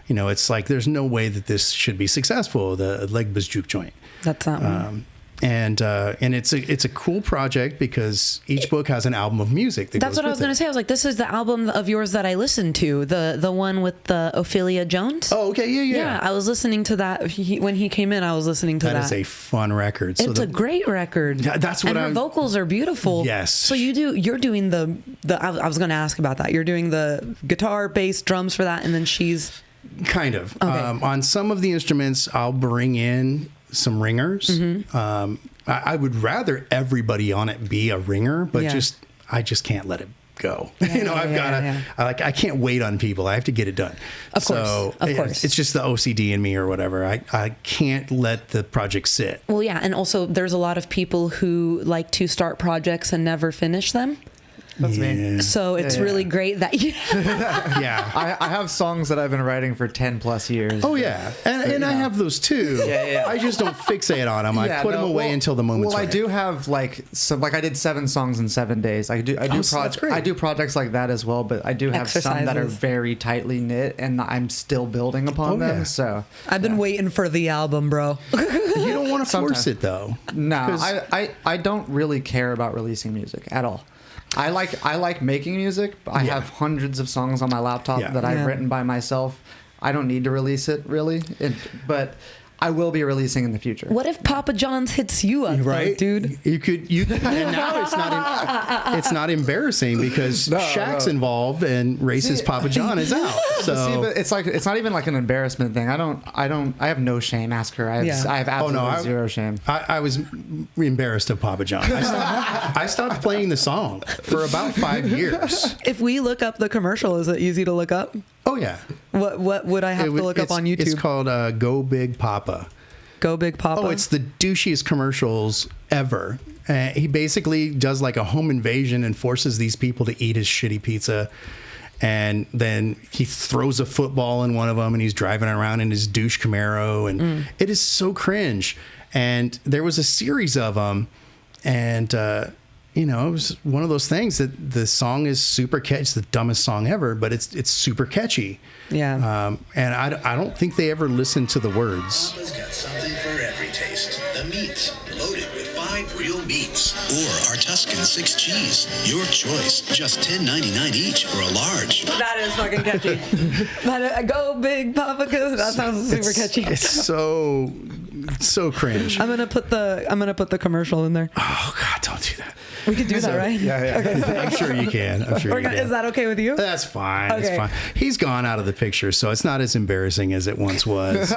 Speaker 1: It's like there's no way that this should be successful. The Legbus Juke Joint.
Speaker 2: That's that one.
Speaker 1: And it's a cool project because each book has an album of music.
Speaker 2: That's what I was going to say. I was like, this is the album of yours that I listened to, the one with the Ophelia Jones.
Speaker 1: Oh, okay, yeah.
Speaker 2: Yeah, I was listening to that when he came in. I was listening to that.
Speaker 1: That is a fun record.
Speaker 2: It's a great record.
Speaker 1: That's what
Speaker 2: her vocals are beautiful.
Speaker 1: Yes.
Speaker 2: So you're doing the I was going to ask about that. You're doing the guitar, bass, drums for that, and then she's
Speaker 1: kind of
Speaker 2: okay.
Speaker 1: On some of the instruments. I'll bring in some ringers. I would rather everybody on it be a ringer, but I just can't let it go. I can't wait on people. I have to get it done.
Speaker 2: Of course.
Speaker 1: It's just the OCD in me or whatever. I can't let the project sit.
Speaker 2: Well, yeah. And also there's a lot of people who like to start projects and never finish them.
Speaker 3: That's me.
Speaker 2: So it's really great that you.
Speaker 1: Yeah.
Speaker 3: I have songs that I've been writing for 10 plus years.
Speaker 1: Oh yeah, and I have those too.
Speaker 3: Yeah.
Speaker 1: I just don't fixate on them. I put them away until the moment's
Speaker 3: Well,
Speaker 1: right.
Speaker 3: I do have like I did 7 songs in 7 days. I do
Speaker 1: that's great.
Speaker 3: I do projects like that as well, but I do have some that are
Speaker 2: Exercises.
Speaker 3: very tightly knit, and I'm still building upon them.
Speaker 1: yeah.
Speaker 3: So
Speaker 2: I've been waiting for the album, bro.
Speaker 1: You don't want to force
Speaker 3: Sometimes.
Speaker 1: it though.
Speaker 3: no,
Speaker 1: 'Cause-
Speaker 3: I don't really care about releasing music at all. I like making music. I have hundreds of songs on my laptop that I've written by myself. I don't need to release it really, but I will be releasing in the future.
Speaker 2: What if Papa John's hits you up,
Speaker 1: right,
Speaker 2: though, dude?
Speaker 1: You could, and now it's not embarrassing because Shaq's involved and racist Papa John is out. So
Speaker 3: See, but it's not even like an embarrassment thing. I have no shame. Ask her. I have absolutely zero shame.
Speaker 1: I was embarrassed of Papa John. I stopped playing the song for about 5 years.
Speaker 2: If we look up the commercial, is it easy to look up?
Speaker 1: Oh yeah,
Speaker 2: What would I have to look up on YouTube?
Speaker 1: It's called Go Big Papa.
Speaker 2: Go Big Papa.
Speaker 1: Oh, it's the douchiest commercials ever. He basically does like a home invasion and forces these people to eat his shitty pizza. And then he throws a football in one of them and he's driving around in his douche Camaro. And it is so cringe. And there was a series of them. And, it was one of those things that the song is super catchy. It's the dumbest song ever, but it's super catchy.
Speaker 2: Yeah.
Speaker 1: And I don't think they ever listened to the words.
Speaker 4: Papa's got something for every taste. The meats, loaded with 5 real meats. Or our Tuscan 6 cheese. Your choice. Just $10.99 each for a large.
Speaker 2: That is fucking catchy. Go Big Papa, 'cause that sounds super catchy.
Speaker 1: It's so cringe.
Speaker 2: I'm gonna put the commercial in there.
Speaker 1: Oh God, don't do that.
Speaker 2: We could do that, right?
Speaker 1: I'm sure you can. I'm sure you can.
Speaker 2: Is that okay with you?
Speaker 1: That's fine. That's
Speaker 2: Okay.
Speaker 1: fine. He's gone out of the picture, so it's not as embarrassing as it once was.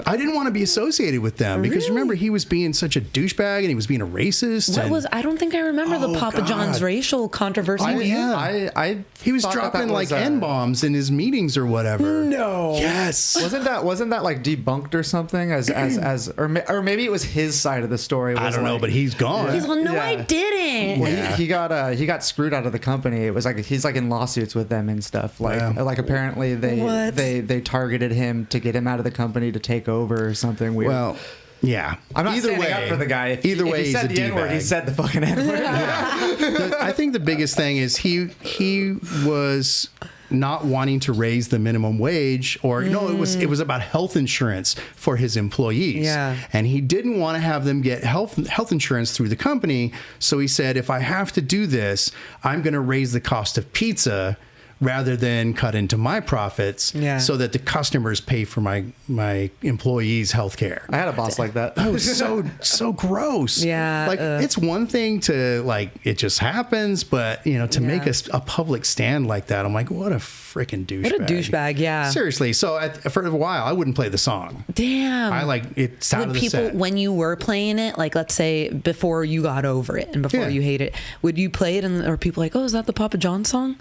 Speaker 1: I didn't want to be associated with them because remember he was being such a douchebag and he was being a racist.
Speaker 2: I don't think I remember the Papa John's
Speaker 1: God.
Speaker 2: racial controversy.
Speaker 1: Oh, yeah.
Speaker 3: He
Speaker 1: was dropping like N-bombs in his meetings or whatever.
Speaker 2: No.
Speaker 1: Yes.
Speaker 3: Wasn't that like debunked or something or maybe it was his side of the story.
Speaker 1: I don't know, but he's gone.
Speaker 2: He's like, no, I didn't.
Speaker 3: Well,
Speaker 1: Yeah.
Speaker 3: he got screwed out of the company. It was like he's like in lawsuits with them and stuff. Like apparently they targeted him to get him out of the company to take over or something weird.
Speaker 1: Well, yeah.
Speaker 3: I'm not
Speaker 1: either
Speaker 3: standing
Speaker 1: way
Speaker 3: up for the guy. If
Speaker 1: he
Speaker 3: he's
Speaker 1: said
Speaker 3: a
Speaker 1: the
Speaker 3: N-word, he
Speaker 1: D-bag.
Speaker 3: said the fucking N-word.
Speaker 1: I think the biggest thing is he was not wanting to raise the minimum wage it was about health insurance for his employees.
Speaker 2: Yeah.
Speaker 1: And he didn't want to have them get health insurance through the company. So he said, if I have to do this, I'm going to raise the cost of pizza rather than cut into my profits so that the customers pay for my employees' health care.
Speaker 3: I had a boss like that.
Speaker 1: That was so gross.
Speaker 2: Yeah,
Speaker 1: Like it's one thing to like it just happens, but to make a public stand like that, I'm like, what a freaking douchebag.
Speaker 2: What a douchebag, yeah.
Speaker 1: Seriously. So for a while, I wouldn't play the song.
Speaker 2: Damn.
Speaker 1: I like it sounded
Speaker 2: Would
Speaker 1: the
Speaker 2: people,
Speaker 1: set.
Speaker 2: when you were playing it, like let's say before you got over it and before you hate it, would you play it and or people like, oh, is that the Papa John song?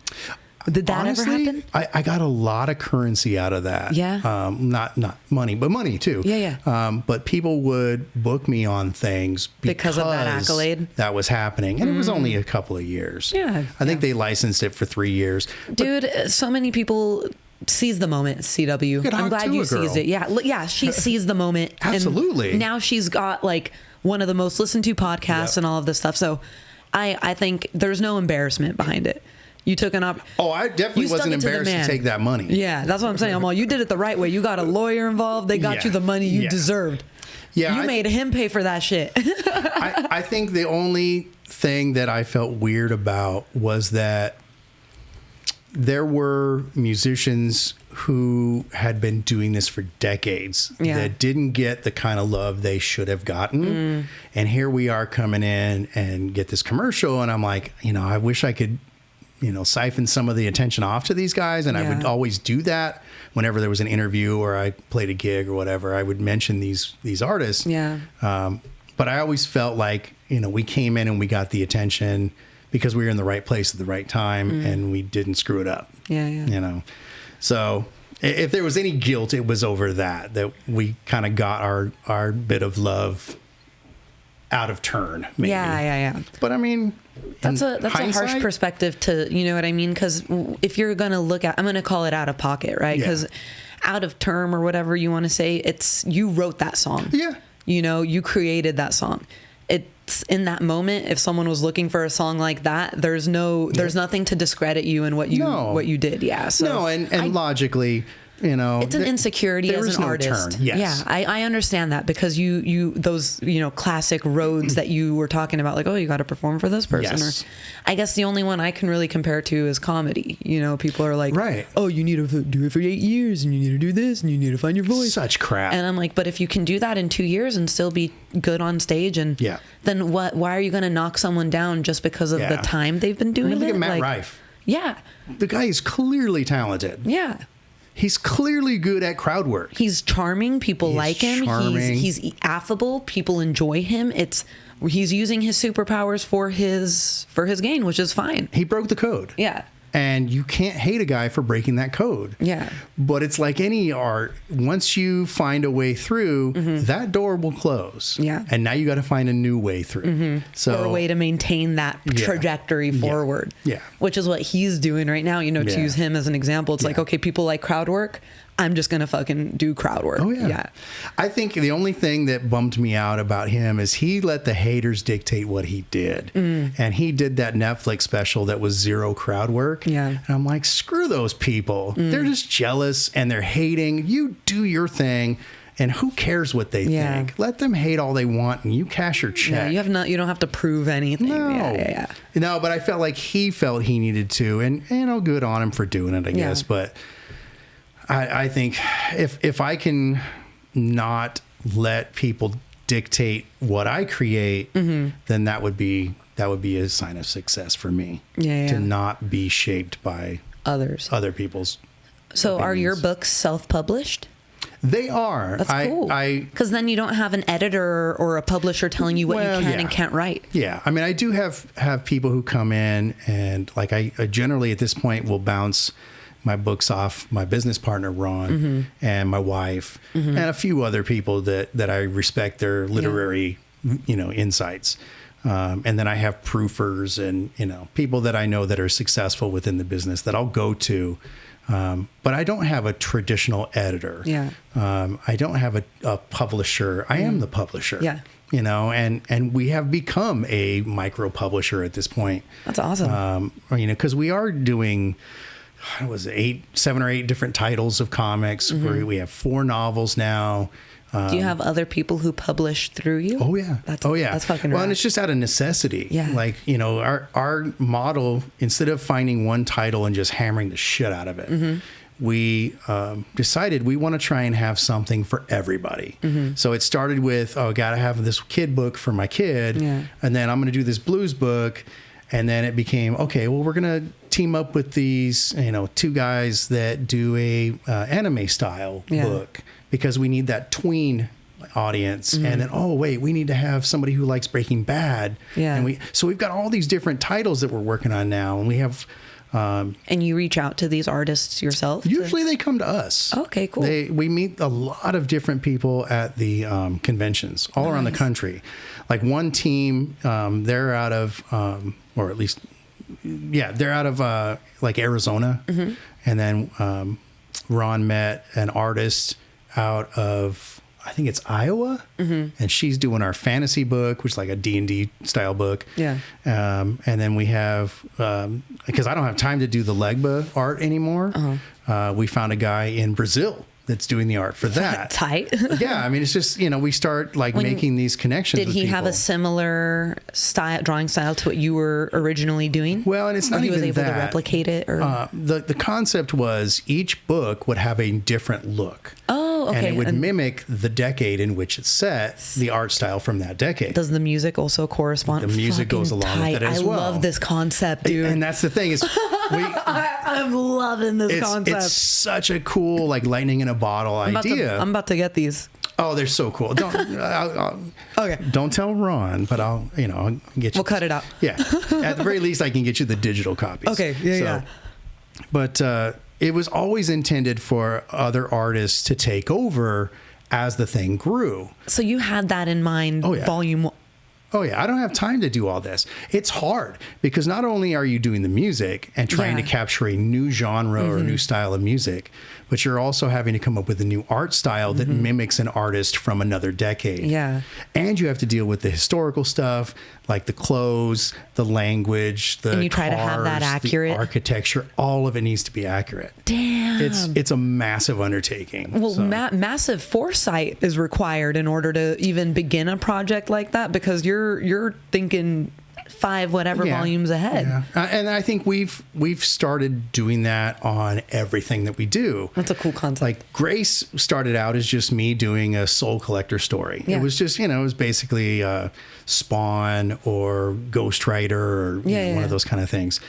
Speaker 2: Did that
Speaker 1: Honestly,
Speaker 2: ever happen?
Speaker 1: I got a lot of currency out of that.
Speaker 2: Yeah.
Speaker 1: Not money, but money too.
Speaker 2: Yeah.
Speaker 1: But people would book me on things
Speaker 2: Because of that accolade?
Speaker 1: that was happening, and it was only a couple of years.
Speaker 2: Yeah,
Speaker 1: I think they licensed it for 3 years.
Speaker 2: Dude, so many people seize the moment, CW.
Speaker 1: Could
Speaker 2: I'm
Speaker 1: talk
Speaker 2: glad
Speaker 1: to
Speaker 2: you
Speaker 1: a girl.
Speaker 2: seized it. Yeah, she seized the moment.
Speaker 1: Absolutely.
Speaker 2: And now she's got like one of the most listened to podcasts and all of this stuff. So I think there's no embarrassment behind it. You took an up.
Speaker 1: Oh, I definitely wasn't embarrassed to take that money.
Speaker 2: Yeah, that's what I'm saying. I'm all, you did it the right way. You got a lawyer involved. They got you the money you deserved.
Speaker 1: Yeah,
Speaker 2: you made him pay for that shit.
Speaker 1: I think the only thing that I felt weird about was that there were musicians who had been doing this for decades that didn't get the kind of love they should have gotten. And here we are coming in and get this commercial. And I'm like, I wish I could, siphon some of the attention off to these guys. And I would always do that whenever there was an interview or I played a gig or whatever. I would mention these artists.
Speaker 2: Yeah.
Speaker 1: But I always felt like, we came in and we got the attention because we were in the right place at the right time and we didn't screw it up.
Speaker 2: Yeah.
Speaker 1: So if there was any guilt, it was over that we kind of got our bit of love out of turn, maybe.
Speaker 2: Yeah.
Speaker 1: But I mean,
Speaker 2: That's a harsh
Speaker 1: hindsight,
Speaker 2: perspective to, you know what I mean? Because if you're going to look at, I'm going to call it out of pocket, right? Because out of term or whatever you want to say, it's, you wrote that song.
Speaker 1: Yeah.
Speaker 2: You know, you created that song. It's in that moment. If someone was looking for a song like that, there's nothing to discredit you in what you did. Yeah. So
Speaker 1: no, and logically, you know,
Speaker 2: it's an insecurity as an artist.
Speaker 1: Turn. Yes.
Speaker 2: Yeah, I understand that, because you those, you know, classic roads that you were talking about, like, oh, you got to perform for this person.
Speaker 1: Yes.
Speaker 2: Or I guess the only one I can really compare to is comedy. You know, people are like,
Speaker 1: right,
Speaker 2: oh, you need to do it for 8 years, and you need to do this, and you need to find your voice.
Speaker 1: Such crap.
Speaker 2: And I'm like, but if you can do that in 2 years and still be good on stage, and then what? Why are you going to knock someone down just because of the time they've been doing it?
Speaker 1: Look at Matt Rife.
Speaker 2: Yeah,
Speaker 1: the guy is clearly talented.
Speaker 2: Yeah.
Speaker 1: He's clearly good at crowd work.
Speaker 2: He's charming. People like him.
Speaker 1: Charming.
Speaker 2: He's affable. People enjoy him. He's using his superpowers for his gain, which is fine.
Speaker 1: He broke the code.
Speaker 2: Yeah.
Speaker 1: And you can't hate a guy for breaking that code.
Speaker 2: Yeah.
Speaker 1: But it's like any art. Once you find a way through, that door will close.
Speaker 2: Yeah.
Speaker 1: And now you got to find a new way through. So,
Speaker 2: or a way to maintain that trajectory forward.
Speaker 1: Yeah.
Speaker 2: Which is what he's doing right now. You know, to use him as an example, it's like, okay, people like crowd work. I'm just going to fucking do crowd work.
Speaker 1: Oh, yeah. I think the only thing that bummed me out about him is he let the haters dictate what he did. And he did that Netflix special that was zero crowd work.
Speaker 2: Yeah.
Speaker 1: And I'm like, screw those people. They're just jealous and they're hating. You do your thing. And who cares what they think? Let them hate all they want, and you cash your check.
Speaker 2: Yeah, you don't have to prove anything.
Speaker 1: No.
Speaker 2: Yeah.
Speaker 1: No, but I felt like he felt he needed to. And, you know, good on him for doing it, I guess. But I think if I can not let people dictate what I create, then that would be a sign of success for me. To not be shaped by other people's
Speaker 2: So
Speaker 1: opinions.
Speaker 2: Are your books self-published?
Speaker 1: They are.
Speaker 2: That's cool. Because then you don't have an editor or a publisher telling you what you can and can't write.
Speaker 1: Yeah. I mean, I do have people who come in, and like I generally at this point will bounce my books off my business partner, Ron, and my wife, and a few other people that I respect their literary, you know, insights. And then I have proofers and, you know, people that I know that are successful within the business that I'll go to. But I don't have a traditional editor.
Speaker 2: Yeah.
Speaker 1: I don't have a publisher. I am the publisher.
Speaker 2: Yeah.
Speaker 1: You know, and we have become a micro publisher at this point.
Speaker 2: That's awesome.
Speaker 1: You know, because we are doing, what was it, 7 or 8 different titles of comics. We have 4 novels now.
Speaker 2: Do you have other people who publish through you?
Speaker 1: Oh yeah. That's fucking
Speaker 2: rad.
Speaker 1: And it's just out of necessity.
Speaker 2: Yeah.
Speaker 1: Like, you know, our model, instead of finding one title and just hammering the shit out of it, we decided we want to try and have something for everybody. So it started with, got to have this kid book for my kid.
Speaker 2: Yeah.
Speaker 1: And then I'm going to do this blues book. And then it became, okay, well, we're going to team up with these, you know, 2 guys that do a anime style book, because we need that tween audience. And then, oh, wait, we need to have somebody who likes Breaking Bad.
Speaker 2: Yeah.
Speaker 1: And so we've got all these different titles that we're working on now. And we have...
Speaker 2: and you reach out to these artists yourself?
Speaker 1: Usually they come to us.
Speaker 2: Okay, cool.
Speaker 1: We meet a lot of different people at the conventions all around the country. Like one team, they're out of, or at least, they're out of like Arizona. And then Ron met an artist out of, I think it's Iowa, and she's doing our fantasy book, which is like a D&D style book.
Speaker 2: Yeah.
Speaker 1: And then we have, because I don't have time to do the Legba art anymore, we found a guy in Brazil that's doing the art for that.
Speaker 2: Tight.
Speaker 1: Yeah, I mean, it's just, you know, we start like making these connections.
Speaker 2: Did
Speaker 1: with
Speaker 2: he
Speaker 1: people.
Speaker 2: have a similar drawing style to what you were originally doing?
Speaker 1: Well, and it's not even that.
Speaker 2: He was able to replicate it? Or?
Speaker 1: The concept was each book would have a different look.
Speaker 2: Oh, okay.
Speaker 1: And it would mimic the decade in which it's set, the art style from that decade.
Speaker 2: Does the music also correspond?
Speaker 1: The music goes along with it as well.
Speaker 2: I love this concept, dude.
Speaker 1: And that's the thing is,
Speaker 2: I'm loving this concept.
Speaker 1: It's such a cool, like lightning in a bottle idea.
Speaker 2: I'm about to get these.
Speaker 1: Oh, they're so cool. Don't
Speaker 2: okay.
Speaker 1: Don't tell Ron, but I'll get you.
Speaker 2: We'll cut it out.
Speaker 1: Yeah. At the very least, I can get you the digital copies.
Speaker 2: Okay. Yeah.
Speaker 1: But it was always intended for other artists to take over as the thing grew.
Speaker 2: So you had that in mind.
Speaker 1: Oh, yeah.
Speaker 2: Volume
Speaker 1: Oh, yeah. I don't have time to do all this. It's hard because not only are you doing the music and trying to capture a new genre or a new style of music, but you're also having to come up with a new art style that mimics an artist from another decade.
Speaker 2: Yeah.
Speaker 1: And you have to deal with the historical stuff, like the clothes, the language, the
Speaker 2: and you try to have that accurate.
Speaker 1: The architecture. All of it needs to be accurate.
Speaker 2: Damn.
Speaker 1: It's a massive undertaking.
Speaker 2: Well, massive foresight is required in order to even begin a project like that, because you're thinking 5 volumes ahead.
Speaker 1: Yeah. And I think we've started doing that on everything that we do.
Speaker 2: That's a cool concept.
Speaker 1: Like Grace started out as just me doing a Soul Collector story. Yeah. It was just, it was basically Spawn or Ghost Rider or one of those kind of things.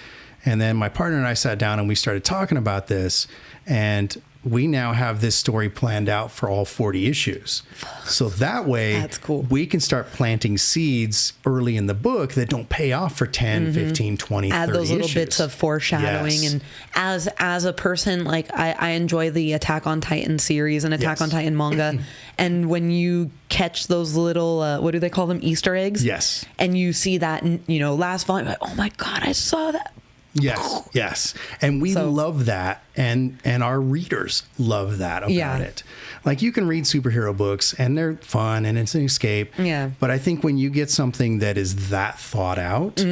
Speaker 1: And then my partner and I sat down and we started talking about this, and we now have this story planned out for all 40 issues. So that way,
Speaker 2: that's cool.
Speaker 1: We can start planting seeds early in the book that don't pay off for 10, 15, 20,
Speaker 2: Add
Speaker 1: 30
Speaker 2: those little
Speaker 1: issues.
Speaker 2: bits of foreshadowing.
Speaker 1: Yes.
Speaker 2: And as a person, like I enjoy the Attack on Titan series and Attack on Titan manga. And when you catch those little, what do they call them? Easter eggs?
Speaker 1: Yes.
Speaker 2: And you see that, last volume, like, oh my God, I saw that.
Speaker 1: Yes. And we love that. And our readers love that about it. Like, you can read superhero books and they're fun and it's an escape.
Speaker 2: Yeah.
Speaker 1: But I think when you get something that is that thought out,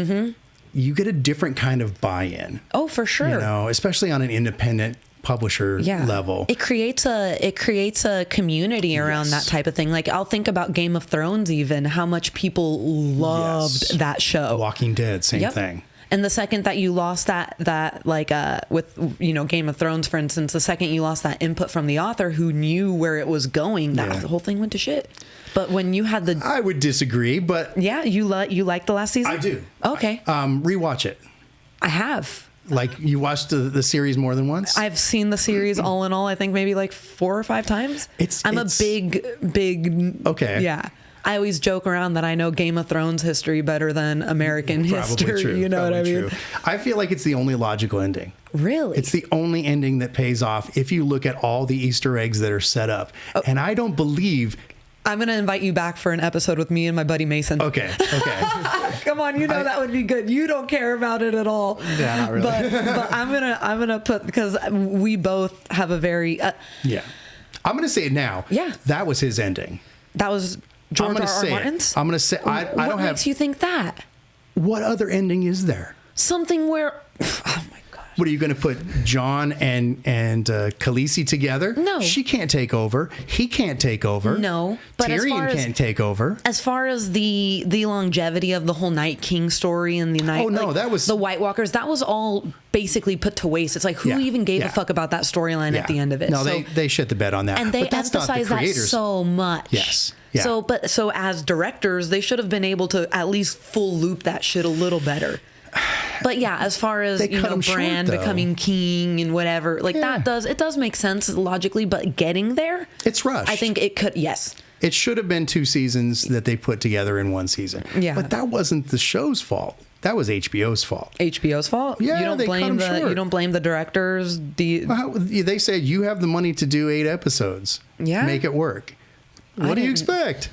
Speaker 1: you get a different kind of buy-in.
Speaker 2: Oh, for sure.
Speaker 1: Especially on an independent publisher level.
Speaker 2: It creates a community around that type of thing. Like, I'll think about Game of Thrones, even how much people loved that show.
Speaker 1: Walking Dead, same thing.
Speaker 2: And the second that you lost that with Game of Thrones, for instance, the second you lost that input from the author who knew where it was going, the whole thing went to shit. But when you had
Speaker 1: I would disagree, but
Speaker 2: you like the last season?
Speaker 1: I do.
Speaker 2: Okay.
Speaker 1: Rewatch it.
Speaker 2: I have.
Speaker 1: Like, you watched the series more than once?
Speaker 2: I've seen the series all in all, I think maybe like 4 or 5 times. I'm a big
Speaker 1: okay.
Speaker 2: Yeah. I always joke around that I know Game of Thrones history better than American history.
Speaker 1: True.
Speaker 2: You know what I mean?
Speaker 1: True. I feel like it's the only logical ending.
Speaker 2: Really?
Speaker 1: It's the only ending that pays off if you look at all the Easter eggs that are set up. Oh. And I don't believe...
Speaker 2: I'm going to invite you back for an episode with me and my buddy Mason.
Speaker 1: Okay.
Speaker 2: Come on, that would be good. You don't care about it at all.
Speaker 3: Yeah, not really.
Speaker 2: But I'm gonna put, because we both have a very...
Speaker 1: yeah. I'm going to say it now.
Speaker 2: Yeah.
Speaker 1: That was his ending.
Speaker 2: That was... George R.R. Martin's?
Speaker 1: I'm going to say... I don't have...
Speaker 2: What makes you think that?
Speaker 1: What other ending is there?
Speaker 2: Something where... Oh, my God.
Speaker 1: What, are you going to put John and Khaleesi together?
Speaker 2: No.
Speaker 1: She can't take over. He can't take over.
Speaker 2: No. But
Speaker 1: Tyrion can't take over.
Speaker 2: As far as the longevity of the whole Night King story and the Night...
Speaker 1: Oh, no, that was...
Speaker 2: The White Walkers, that was all basically put to waste. It's like, who even gave a fuck about that storyline at the end of it?
Speaker 1: No, they shit the bed on that.
Speaker 2: And they emphasize that so much.
Speaker 1: Yes. Yeah.
Speaker 2: So as directors, they should have been able to at least full loop that shit a little better. But yeah, as far as Bran becoming king and whatever, that does make sense logically, but getting there,
Speaker 1: it's rushed.
Speaker 2: I think it could. Yes,
Speaker 1: it should have been 2 seasons that they put together in 1 season.
Speaker 2: Yeah,
Speaker 1: but that wasn't the show's fault. That was HBO's fault.
Speaker 2: HBO's fault?
Speaker 1: Yeah,
Speaker 2: you don't blame the directors.
Speaker 1: They said you have the money to do 8 episodes. Yeah, make it work. What do you expect?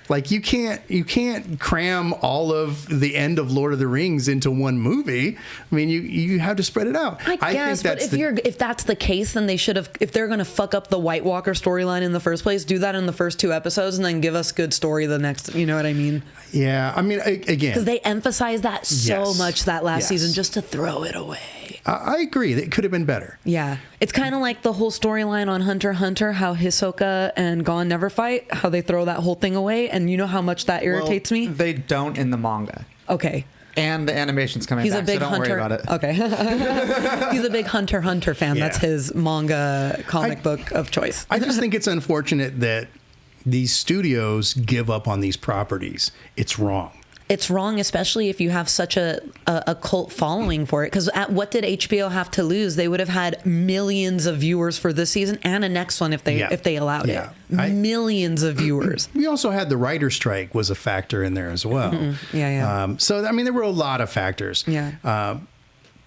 Speaker 1: Like, you can't cram all of the end of Lord of the Rings into 1 movie. I mean, you have to spread it out.
Speaker 2: I guess, but if that's the case, then they should have. If they're going to fuck up the White Walker storyline in the first place, do that in the first 2 episodes, and then give us good story the next. You know what I mean?
Speaker 1: Yeah, I mean, again,
Speaker 2: because they emphasized that so much that last season, just to throw it away.
Speaker 1: I agree. It could have been better.
Speaker 2: Yeah. It's kind of like the whole storyline on Hunter x Hunter, how Hisoka and Gon never fight, how they throw that whole thing away. And you know how much that irritates me?
Speaker 3: They don't in the manga.
Speaker 2: Okay.
Speaker 3: And the animation's coming back, so don't worry about it.
Speaker 2: Okay. He's a big Hunter x Hunter fan. Yeah. That's his manga comic book of choice.
Speaker 1: I just think it's unfortunate that these studios give up on these properties. It's wrong.
Speaker 2: It's wrong, especially if you have such a cult following for it. Because what did HBO have to lose? They would have had millions of viewers for this season and a next one if they allowed it. Millions of viewers.
Speaker 1: We also had the writer's strike was a factor in there as well.
Speaker 2: Mm-hmm. Yeah.
Speaker 1: So, I mean, there were a lot of factors.
Speaker 2: Yeah.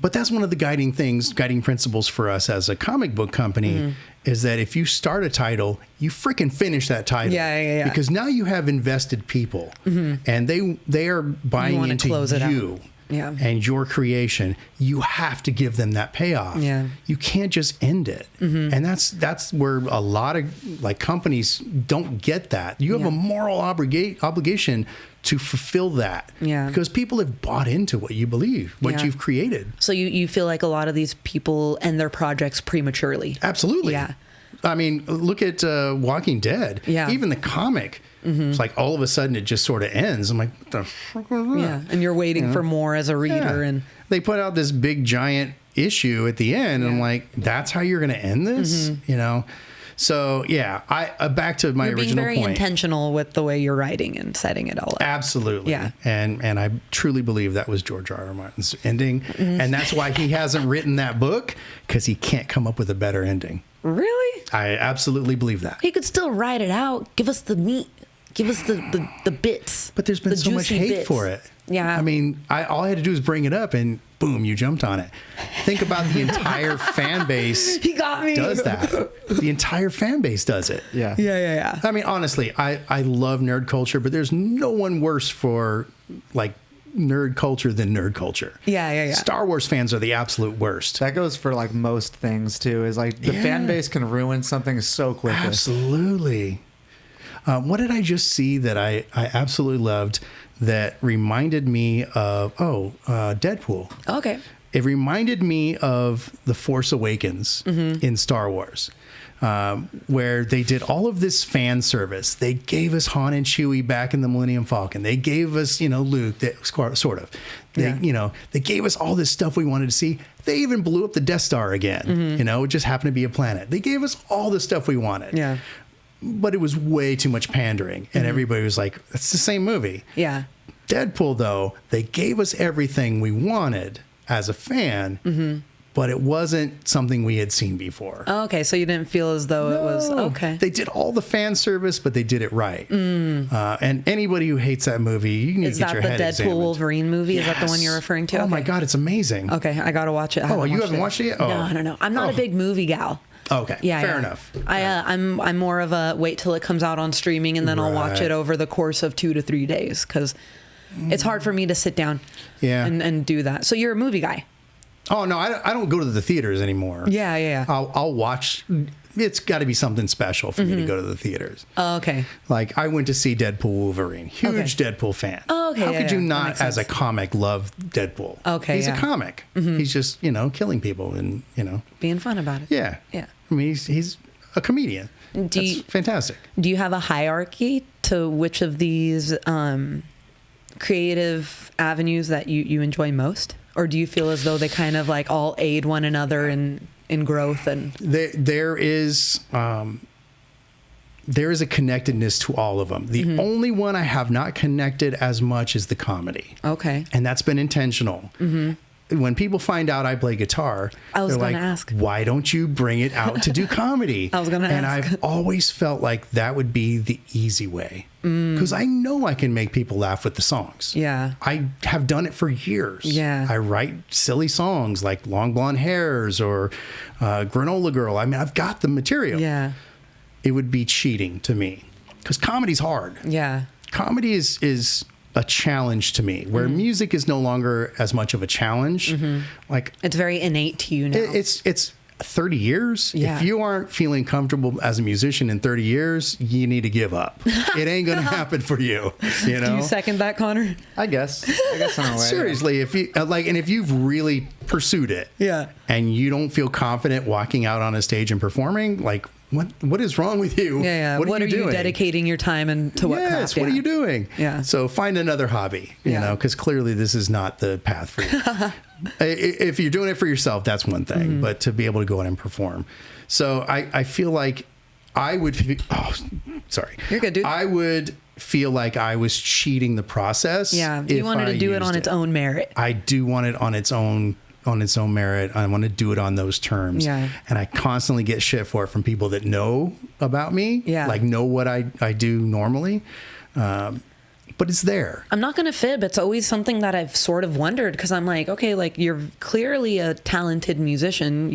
Speaker 1: But that's one of the guiding principles for us as a comic book company is that if you start a title, you freaking finish that title.
Speaker 2: Yeah.
Speaker 1: Because now you have invested people and they are buying into you.
Speaker 2: Yeah.
Speaker 1: And your creation, you have to give them that payoff.
Speaker 2: Yeah.
Speaker 1: You can't just end it. And that's where a lot of like companies don't get that. You have a moral obligation to fulfill that.
Speaker 2: Yeah.
Speaker 1: Because people have bought into what you believe, what you've created.
Speaker 2: So you feel like a lot of these people end their projects prematurely.
Speaker 1: Absolutely.
Speaker 2: Yeah.
Speaker 1: I mean, look at Walking Dead.
Speaker 2: Yeah.
Speaker 1: Even the comic. It's like all of a sudden it just sort of ends. I'm like, what the fuck was that?
Speaker 2: Yeah. And you're waiting for more as a reader.
Speaker 1: Yeah.
Speaker 2: And
Speaker 1: they put out this big giant issue at the end. And I'm like, that's how you're going to end this? You know? So yeah, I back to my
Speaker 2: you're being
Speaker 1: original
Speaker 2: very
Speaker 1: point.
Speaker 2: intentional with the way you're writing and setting it all up.
Speaker 1: Absolutely.
Speaker 2: Yeah.
Speaker 1: And I truly believe that was George R. R. Martin's ending. And that's why he hasn't written that book, because he can't come up with a better ending.
Speaker 2: Really?
Speaker 1: I absolutely believe that.
Speaker 2: He could still write it out. Give us the meat. Give us the bits.
Speaker 1: But there's been
Speaker 2: the
Speaker 1: so much
Speaker 2: juicy
Speaker 1: hate
Speaker 2: bits.
Speaker 1: for it.
Speaker 2: Yeah.
Speaker 1: I mean, all I had to do was bring it up and boom, you jumped on it. Think about the entire fan base.
Speaker 2: He got me.
Speaker 1: Does that. The entire fan base does it.
Speaker 3: Yeah.
Speaker 1: I mean, honestly, I love nerd culture, but there's no one worse for like nerd culture than nerd culture.
Speaker 2: Yeah.
Speaker 1: Star Wars fans are the absolute worst.
Speaker 3: That goes for like most things too. Is like the fan base can ruin something so quickly.
Speaker 1: Absolutely. What did I just see that I absolutely loved that reminded me of, Deadpool.
Speaker 2: Okay.
Speaker 1: It reminded me of The Force Awakens in Star Wars, where they did all of this fan service. They gave us Han and Chewie back in the Millennium Falcon. They gave us, Luke, sort of. They gave us all this stuff we wanted to see. They even blew up the Death Star again. It just happened to be a planet. They gave us all the stuff we wanted.
Speaker 2: Yeah.
Speaker 1: But it was way too much pandering. And everybody was like, it's the same movie.
Speaker 2: Yeah.
Speaker 1: Deadpool, though, they gave us everything we wanted as a fan, but it wasn't something we had seen before.
Speaker 2: Oh, okay, so you didn't feel as though it was okay.
Speaker 1: They did all the fan service, but they did it right. And anybody who hates that movie, you need to get your head examined.
Speaker 2: Is that the Deadpool Wolverine movie?
Speaker 1: Yes.
Speaker 2: Is that the one you're referring to?
Speaker 1: Oh
Speaker 2: okay.
Speaker 1: my God, it's amazing.
Speaker 2: Okay, I gotta watch it.
Speaker 1: Oh, you haven't watched it yet? Oh.
Speaker 2: No. I'm not a big movie gal.
Speaker 1: Okay,
Speaker 2: Yeah,
Speaker 1: fair enough.
Speaker 2: I'm more of a wait till it comes out on streaming and then I'll watch it over the course of 2 to 3 days because it's hard for me to sit down and do that. So you're a movie guy.
Speaker 1: Oh no, I don't go to the theaters anymore.
Speaker 2: Yeah.
Speaker 1: I'll watch. It's got to be something special for me to go to the theaters.
Speaker 2: Oh, okay.
Speaker 1: Like I went to see Deadpool Wolverine. Huge Deadpool fan.
Speaker 2: Oh, okay.
Speaker 1: How could you not, as a comic, love Deadpool?
Speaker 2: Okay,
Speaker 1: he's a comic. He's just killing people and
Speaker 2: being fun about it.
Speaker 1: Yeah. I mean, he's a comedian. That's fantastic.
Speaker 2: Do you have a hierarchy to which of these creative avenues that you enjoy most? Or do you feel as though they kind of like all aid one another in growth? And
Speaker 1: there is a connectedness to all of them. The only one I have not connected as much is the comedy.
Speaker 2: Okay.
Speaker 1: And that's been intentional. When people find out I play guitar,
Speaker 2: I was
Speaker 1: they're
Speaker 2: going
Speaker 1: like,
Speaker 2: to ask,
Speaker 1: why don't you bring it out to do comedy?
Speaker 2: I was going to ask.
Speaker 1: And I've always felt like that would be the easy way. Because I know I can make people laugh with the songs.
Speaker 2: Yeah.
Speaker 1: I have done it for years.
Speaker 2: Yeah.
Speaker 1: I write silly songs like Long Blonde Hairs or Granola Girl. I mean, I've got the material.
Speaker 2: Yeah.
Speaker 1: It would be cheating to me. Because comedy's hard.
Speaker 2: Yeah.
Speaker 1: Comedy is a challenge to me, where music is no longer as much of a challenge. Like
Speaker 2: it's very innate to you now.
Speaker 1: It's 30 years.
Speaker 2: Yeah.
Speaker 1: If you aren't feeling comfortable as a musician in 30 years, you need to give up. It ain't going to happen for you. Do
Speaker 2: you second that, Connor?
Speaker 3: I guess in a way.
Speaker 1: Seriously, if you and if you've really pursued it, and you don't feel confident walking out on a stage and performing, like what is wrong with you?
Speaker 2: Yeah. What are you doing? Dedicating your time and to what craft?
Speaker 1: Yes, what are you doing?
Speaker 2: Yeah.
Speaker 1: So find another hobby, you know, because clearly this is not the path for you. If you're doing it for yourself, that's one thing, but to be able to go out and perform. So I feel like I would, sorry.
Speaker 2: You're good, dude.
Speaker 1: I would feel like I was cheating the process.
Speaker 2: Yeah. You wanted to do it on its own merit.
Speaker 1: I do want it on its own merit. I want to do it on those terms.
Speaker 2: Yeah.
Speaker 1: And I constantly get shit for it from people that know about me.
Speaker 2: Yeah.
Speaker 1: Like know what I do normally. But but it's there.
Speaker 2: I'm not going to fib. It's always something that I've sort of wondered, because I'm like, okay, like, you're clearly a talented musician.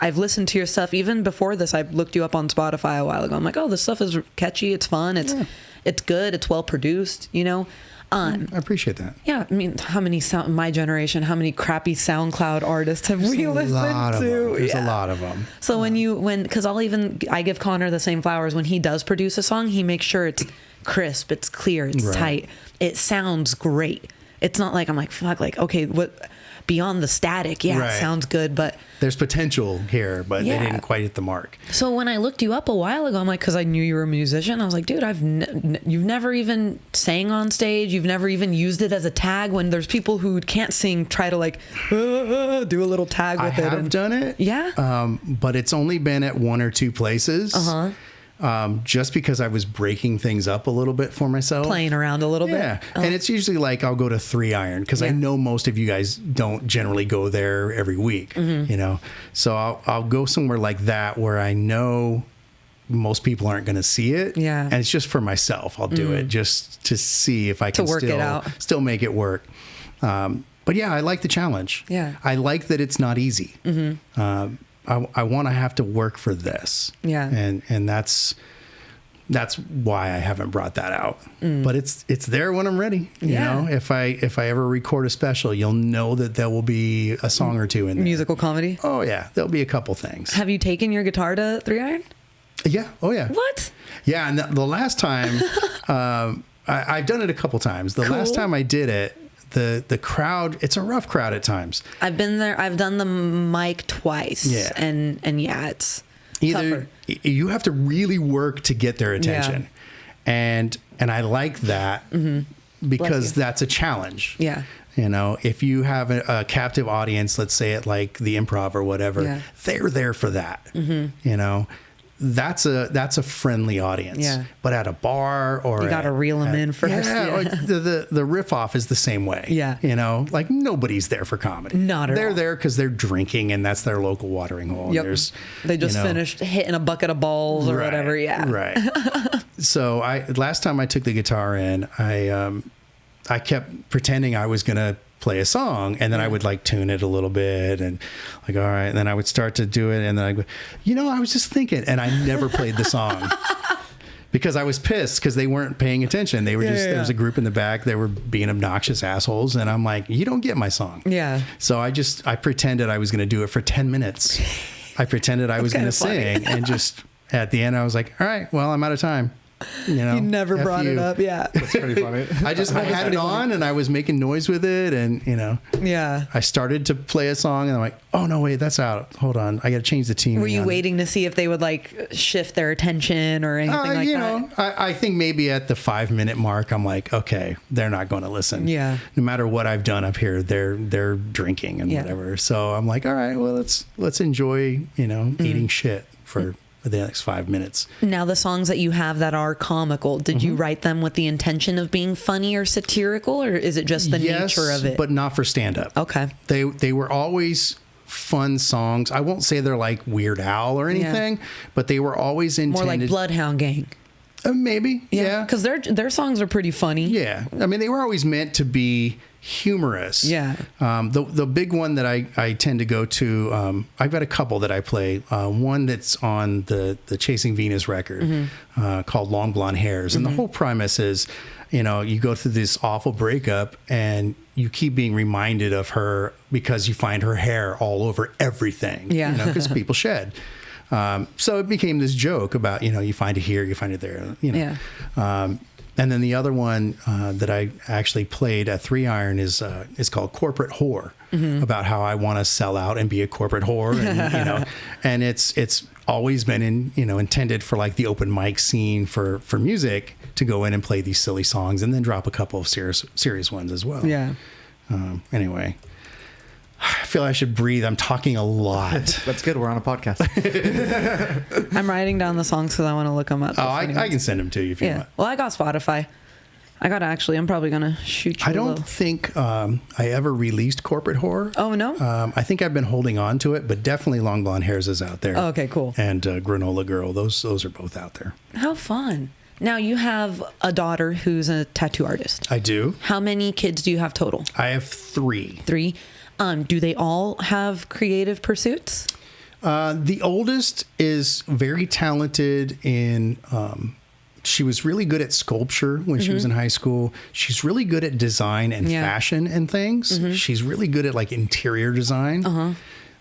Speaker 2: I've listened to your stuff even before this. I looked you up on Spotify a while ago. I'm like, oh, this stuff is catchy. It's fun. It's good. It's well produced, you know?
Speaker 1: I appreciate that.
Speaker 2: Yeah, I mean, how many my generation, how many crappy SoundCloud artists have we listened to?
Speaker 1: There's a lot of them.
Speaker 2: So because I give Connor the same flowers when he does produce a song. He makes sure it's crisp, it's clear, it's tight, it sounds great. It's not like I'm like, fuck, like, okay, what beyond the static? Yeah, it sounds good, but
Speaker 1: there's potential here, but they didn't quite hit the mark.
Speaker 2: So when I looked you up a while ago, I'm like, because I knew you were a musician, I was like, dude, you've never even sang on stage, you've never even used it as a tag. When there's people who can't sing, try to like do a little tag with it.
Speaker 1: I have done it, but it's only been at one or two places. Just because I was breaking things up a little bit for myself.
Speaker 2: Playing around a little bit.
Speaker 1: Yeah. And it's usually like I'll go to 3 Iron because I know most of you guys don't generally go there every week, you know. So I'll go somewhere like that where I know most people aren't going to see it.
Speaker 2: Yeah.
Speaker 1: And it's just for myself. I'll do it just to see if I can still make it work. But yeah, I like the challenge.
Speaker 2: Yeah.
Speaker 1: I like that it's not easy. I want to have to work for this.
Speaker 2: Yeah.
Speaker 1: And that's why I haven't brought that out. But it's there when I'm ready. You know, if I ever record a special, you'll know that there will be a song or two in there.
Speaker 2: Musical comedy?
Speaker 1: Oh yeah, there'll be a couple things.
Speaker 2: Have you taken your guitar to 3 Iron?
Speaker 1: Yeah. Oh yeah.
Speaker 2: What?
Speaker 1: Yeah, and the last time I've done it a couple times. The last time I did it, the crowd, it's a rough crowd at times.
Speaker 2: I've been there. I've done the mic twice. Yeah. And it's
Speaker 1: either
Speaker 2: tougher.
Speaker 1: You have to really work to get their attention. And I like that because that's a challenge.
Speaker 2: Yeah.
Speaker 1: You know, if you have a captive audience, let's say at like the Improv or whatever, they're there for that. You know, that's a friendly audience. Yeah. But at a bar or
Speaker 2: you got to reel them in first.
Speaker 1: Yeah. Like the riff off is the same way.
Speaker 2: Yeah.
Speaker 1: You know, like nobody's there for comedy.
Speaker 2: Not at all.
Speaker 1: They're there because they're drinking and that's their local watering hole.
Speaker 2: Yep.
Speaker 1: And
Speaker 2: they just finished hitting a bucket of balls or whatever. Yeah.
Speaker 1: Right. So last time I took the guitar in, I kept pretending I was going to play a song, and then I would like tune it a little bit and like, all right. And then I would start to do it. And then I go, you know, I was just thinking, and I never played the song because I was pissed because they weren't paying attention. They were there was a group in the back. They were being obnoxious assholes. And I'm like, you don't get my song. Yeah. So I pretended I was going to do it for 10 minutes. I pretended I was going to sing, and just at the end, I was like, all right, well, I'm out of time. You know,
Speaker 2: you never brought it up. Yeah.
Speaker 3: That's pretty funny.
Speaker 1: I had it on and I was making noise with it, and you know, I started to play a song and I'm like, oh no, wait, that's out. Hold on. I got to change the team.
Speaker 2: Were you waiting to see if they would like shift their attention or anything like
Speaker 1: you
Speaker 2: that?
Speaker 1: know, I think maybe at the 5-minute mark, I'm like, okay, they're not going to listen. Yeah. No matter what I've done up here, they're drinking and whatever. So I'm like, all right, well, let's enjoy, you know, eating shit for the next 5 minutes.
Speaker 2: Now, the songs that you have that are comical, did you write them with the intention of being funny or satirical, or is it just the nature of it?
Speaker 1: But not for stand-up.
Speaker 2: Okay.
Speaker 1: They were always fun songs. I won't say they're like Weird Al or anything, but they were always intended...
Speaker 2: More like Bloodhound Gang.
Speaker 1: Maybe, yeah.
Speaker 2: Because their songs are pretty funny.
Speaker 1: Yeah. I mean, they were always meant to be humorous. Yeah. The big one that I tend to go to, I've got a couple that I play. One that's on the Chasing Venus record called Long Blonde Hairs. And the whole premise is, you know, you go through this awful breakup and you keep being reminded of her because you find her hair all over everything. Yeah. You know, because people shed. So it became this joke about, you know, you find it here, you find it there, you know. Yeah. And then the other one that I actually played at 3 Iron is called Corporate Whore, about how I want to sell out and be a corporate whore, and you know, and it's always been intended for like the open mic scene for music to go in and play these silly songs and then drop a couple of serious ones as well. Yeah. Anyway. I feel I should breathe. I'm talking a lot.
Speaker 3: That's good. We're on a podcast.
Speaker 2: I'm writing down the songs because I want to look them up.
Speaker 1: Oh, I can send them to you if you want.
Speaker 2: Well, I got Spotify. I'm probably going to shoot you
Speaker 1: I don't think I ever released Corporate Horror.
Speaker 2: Oh, no?
Speaker 1: I think I've been holding on to it, but definitely Long Blonde Hairs is out there.
Speaker 2: Oh, okay, cool.
Speaker 1: And Granola Girl. Those are both out there.
Speaker 2: How fun. Now you have a daughter who's a tattoo artist.
Speaker 1: I do.
Speaker 2: How many kids do you have total?
Speaker 1: I have 3.
Speaker 2: 3. Do they all have creative pursuits?
Speaker 1: The oldest is very talented in, she was really good at sculpture when she was in high school. She's really good at design and fashion and things. She's really good at like interior design.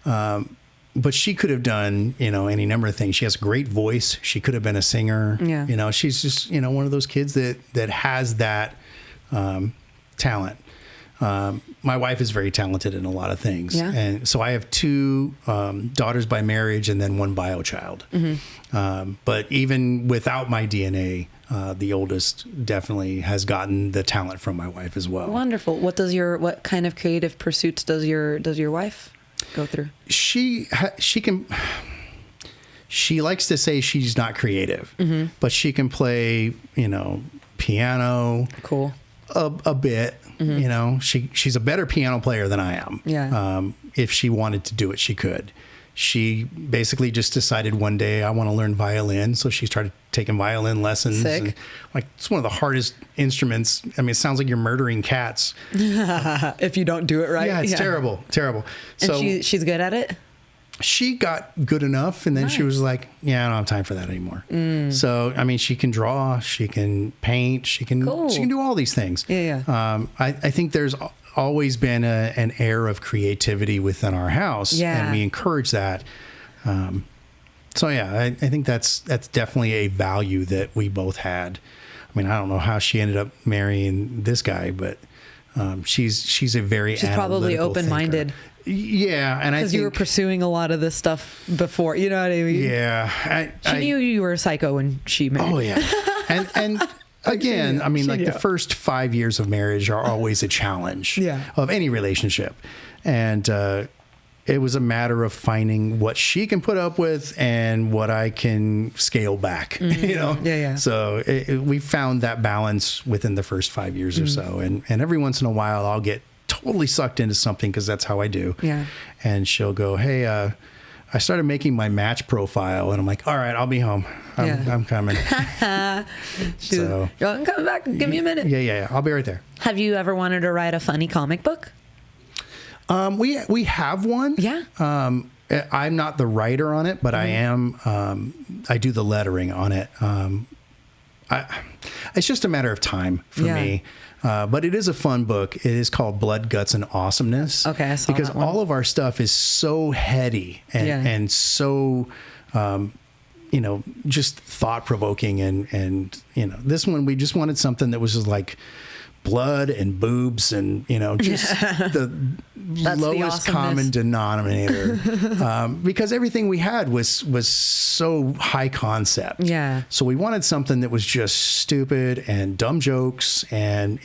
Speaker 1: But she could have done, any number of things. She has a great voice. She could have been a singer.
Speaker 2: Yeah.
Speaker 1: She's just, one of those kids that has that talent. My wife is very talented in a lot of things.
Speaker 2: Yeah.
Speaker 1: And so I have 2 daughters by marriage and then 1 bio child. But even without my DNA, the oldest definitely has gotten the talent from my wife as well.
Speaker 2: Wonderful. What kind of creative pursuits does your wife go through?
Speaker 1: She likes to say she's not creative, but she can play, piano.
Speaker 2: Cool.
Speaker 1: A bit. She's a better piano player than I am.
Speaker 2: Yeah.
Speaker 1: If she wanted to do it, she could. She basically just decided one day, I want to learn violin. So she started taking violin lessons.
Speaker 2: Sick.
Speaker 1: And, it's one of the hardest instruments. I mean, it sounds like you're murdering cats.
Speaker 2: If you don't do it right.
Speaker 1: Yeah, it's terrible.
Speaker 2: And
Speaker 1: So
Speaker 2: she's good at it?
Speaker 1: she got good enough, and then she was like, yeah, I don't have time for that anymore. So, I mean, she can draw, she can paint, she can do all these things.
Speaker 2: Yeah.
Speaker 1: I think there's always been an air of creativity within our house, and we encourage that. So yeah, I think that's definitely a value that we both had. I mean, I don't know how she ended up marrying this guy, but she's a very
Speaker 2: she's probably open-minded.
Speaker 1: Thinker. Yeah, and I think
Speaker 2: because you were pursuing a lot of this stuff before, you know what I mean?
Speaker 1: Yeah,
Speaker 2: she knew you were a psycho when she married.
Speaker 1: Oh yeah, and again, I mean, like the first 5 years of marriage are always a challenge of any relationship, and it was a matter of finding what she can put up with and what I can scale back. So we found that balance within the first 5 years or so, and every once in a while I'll get totally sucked into something because that's how I do. Yeah. And she'll go, hey, I started making my match profile, and I'm like, all right, I'll be home. I'm coming.
Speaker 2: So, I'm coming back. Give me a minute.
Speaker 1: Yeah. I'll be right there.
Speaker 2: Have you ever wanted to write a funny comic book?
Speaker 1: We have one.
Speaker 2: Yeah.
Speaker 1: I'm not the writer on it, but I am. I do the lettering on it. It's just a matter of time for me. But it is a fun book. It is called Blood, Guts, and Awesomeness.
Speaker 2: Okay, I saw
Speaker 1: because
Speaker 2: that one.
Speaker 1: all of our stuff is so heady and so, just thought provoking. And this one, we just wanted something that was just like blood and boobs and, just the lowest common denominator. Because everything we had was so high concept.
Speaker 2: Yeah.
Speaker 1: So we wanted something that was just stupid and dumb jokes and,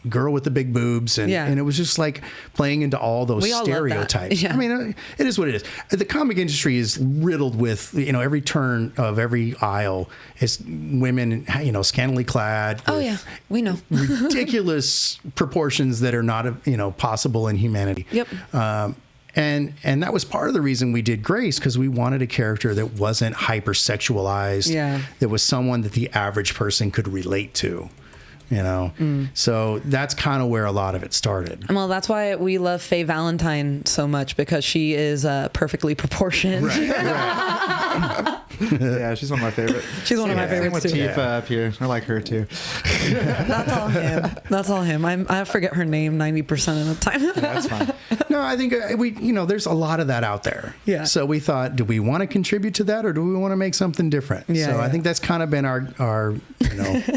Speaker 1: girl with the big boobs. And it was just like playing into all those stereotypes.
Speaker 2: Yeah.
Speaker 1: I mean, it is what it is. The comic industry is riddled with, every turn of every aisle is women, scantily clad.
Speaker 2: Oh, yeah. We know.
Speaker 1: Ridiculous proportions that are not, possible in humanity.
Speaker 2: Yep.
Speaker 1: And that was part of the reason we did Grace, because we wanted a character that wasn't hypersexualized. Yeah. That was someone that the average person could relate to. So that's kind of where a lot of it started.
Speaker 2: Well, that's why we love Faye Valentine so much, because she is perfectly proportioned.
Speaker 1: Right.
Speaker 3: Yeah, she's one of my favorites.
Speaker 2: She's one of my favorites too.
Speaker 3: Same with Tifa up here. I like her too.
Speaker 2: That's all him. I forget her name 90% of the time.
Speaker 1: That's fine. No, I think there's a lot of that out there.
Speaker 2: Yeah.
Speaker 1: So we thought, do we want to contribute to that, or do we want to make something different?
Speaker 2: Yeah.
Speaker 1: So I think that's kind of been our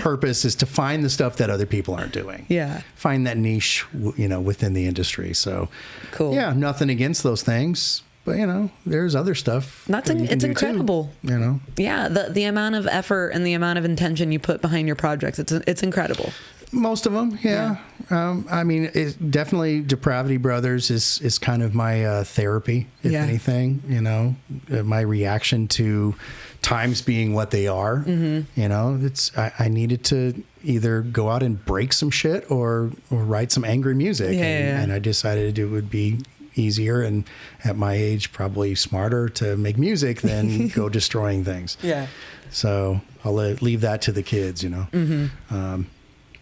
Speaker 1: purpose, is to find the stuff that other people aren't doing.
Speaker 2: Yeah.
Speaker 1: Find that niche, within the industry. So
Speaker 2: cool.
Speaker 1: Yeah, nothing against those things. But there's other stuff.
Speaker 2: It's incredible.
Speaker 1: Too,
Speaker 2: Yeah, the amount of effort and the amount of intention you put behind your projects, it's incredible.
Speaker 1: Most of them, yeah. I mean, definitely Depravity Brothers is kind of my therapy, if anything. My reaction to times being what they are. Mm-hmm. I needed to either go out and break some shit or write some angry music, and I decided it would be easier, and at my age, probably smarter to make music than go destroying things.
Speaker 2: Yeah.
Speaker 1: So I'll leave that to the kids, you know?
Speaker 2: Mm-hmm.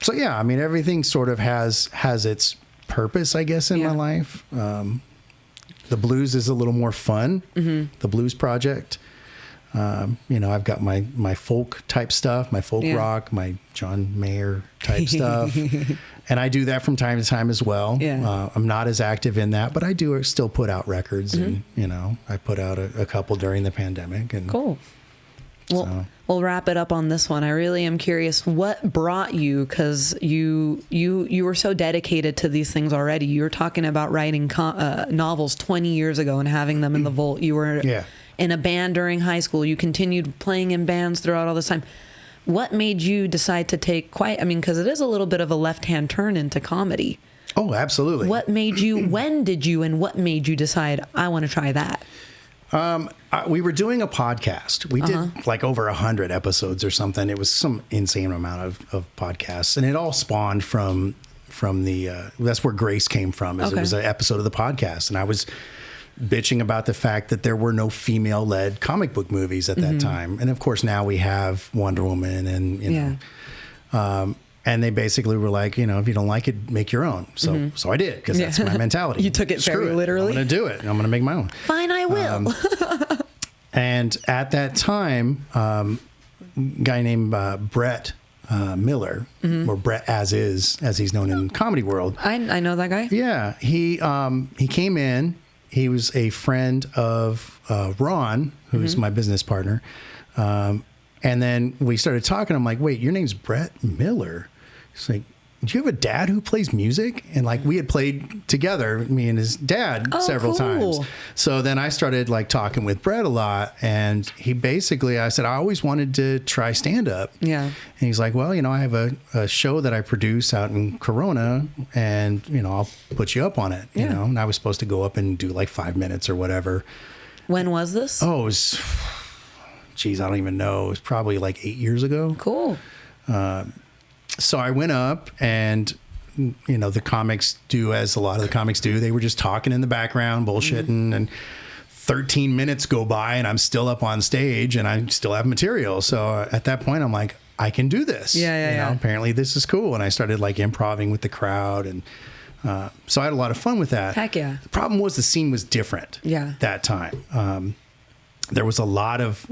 Speaker 1: So yeah, I mean, everything sort of has its purpose, I guess, in my life. The blues is a little more fun, the blues project. You know, I've got my folk type stuff, my folk rock, my John Mayer type stuff. And I do that from time to time as well.
Speaker 2: Yeah.
Speaker 1: I'm not as active in that, but I do still put out records. And, you know, I put out a couple during the pandemic. And
Speaker 2: cool. Well, we'll wrap it up on this one. I really am curious what brought you, because you were so dedicated to these things already. You were talking about writing novels 20 years ago and having them in the vault. You were in a band during high school. You continued playing in bands throughout all this time. What made you decide to take because it is a little bit of a left-hand turn into comedy.
Speaker 1: Oh, absolutely.
Speaker 2: What made you, when did you, and what made you decide, I want to try that?
Speaker 1: We were doing a podcast. We did like over 100 episodes or something. It was some insane amount of podcasts, and it all spawned from the, that's where Grace came from. It was an episode of the podcast. And I was bitching about the fact that there were no female-led comic book movies at that time. And of course now we have Wonder Woman and, you know, and they basically were like, you know, if you don't like it, make your own. So I did, because that's my mentality.
Speaker 2: You took it very literally.
Speaker 1: I'm going to do it. I'm going to make my own.
Speaker 2: Fine, I will.
Speaker 1: And at that time, a guy named Brett Miller, or Brett as he's known in comedy world.
Speaker 2: I know that guy.
Speaker 1: Yeah, he came in. He was a friend of Ron, who's my business partner. And then we started talking. I'm like, wait, your name's Brett Miller? He's like, do you have a dad who plays music? And like, we had played together, me and his dad, several times. So then I started like talking with Brett a lot. And he basically, I said, I always wanted to try stand up.
Speaker 2: Yeah.
Speaker 1: And he's like, well, you know, I have a show that I produce out in Corona, and, you know, I'll put you up on it, you know? And I was supposed to go up and do like 5 minutes or whatever.
Speaker 2: When was this?
Speaker 1: Oh, it was, geez, I don't even know. It was probably like 8 years ago.
Speaker 2: Cool.
Speaker 1: So I went up, and, you know, the comics do as a lot of the comics do. They were just talking in the background, bullshitting, and 13 minutes go by and I'm still up on stage and I still have material. So at that point, I'm like, I can do this. You know, apparently this is cool. And I started like improvising with the crowd, and so I had a lot of fun with that.
Speaker 2: Heck yeah.
Speaker 1: The problem was the scene was different that time. There was a lot of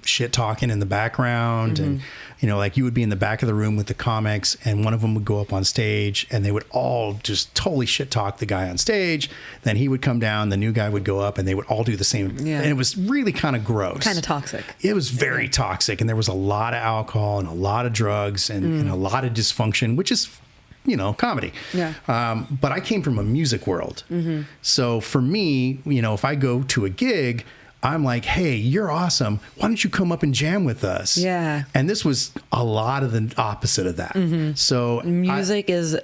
Speaker 1: shit talking in the background, and, you know, like you would be in the back of the room with the comics, and one of them would go up on stage and they would all just totally shit talk the guy on stage. Then he would come down, the new guy would go up, and they would all do the same. And it was really kind of gross.
Speaker 2: Kind of toxic.
Speaker 1: It was very toxic. And there was a lot of alcohol and a lot of drugs and a lot of dysfunction, which is, you know, comedy. But I came from a music world. So for me, you know, if I go to a gig, I'm like, hey, you're awesome. Why don't you come up and jam with us?
Speaker 2: Yeah.
Speaker 1: And this was a lot of the opposite of that. So
Speaker 2: music is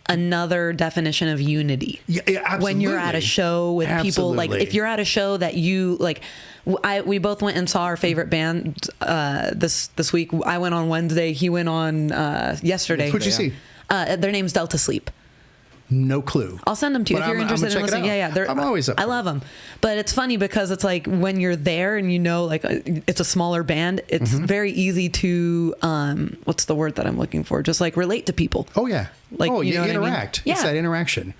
Speaker 2: another definition of unity.
Speaker 1: Yeah, absolutely.
Speaker 2: When you're at a show with people, like if you're at a show that you like, we both went and saw our favorite band this week. I went on Wednesday. He went on yesterday.
Speaker 1: Who'd you see?
Speaker 2: Their name's Delta Sleep.
Speaker 1: No clue.
Speaker 2: I'll send them to you if you're interested in listening. Yeah.
Speaker 1: I'm always up.
Speaker 2: I love them. But it's funny because it's like when you're there and you know, like it's a smaller band, it's very easy to, what's the word that I'm looking for? Just like relate to people.
Speaker 1: Oh, yeah.
Speaker 2: Like,
Speaker 1: you interact.
Speaker 2: Yeah.
Speaker 1: It's that interaction.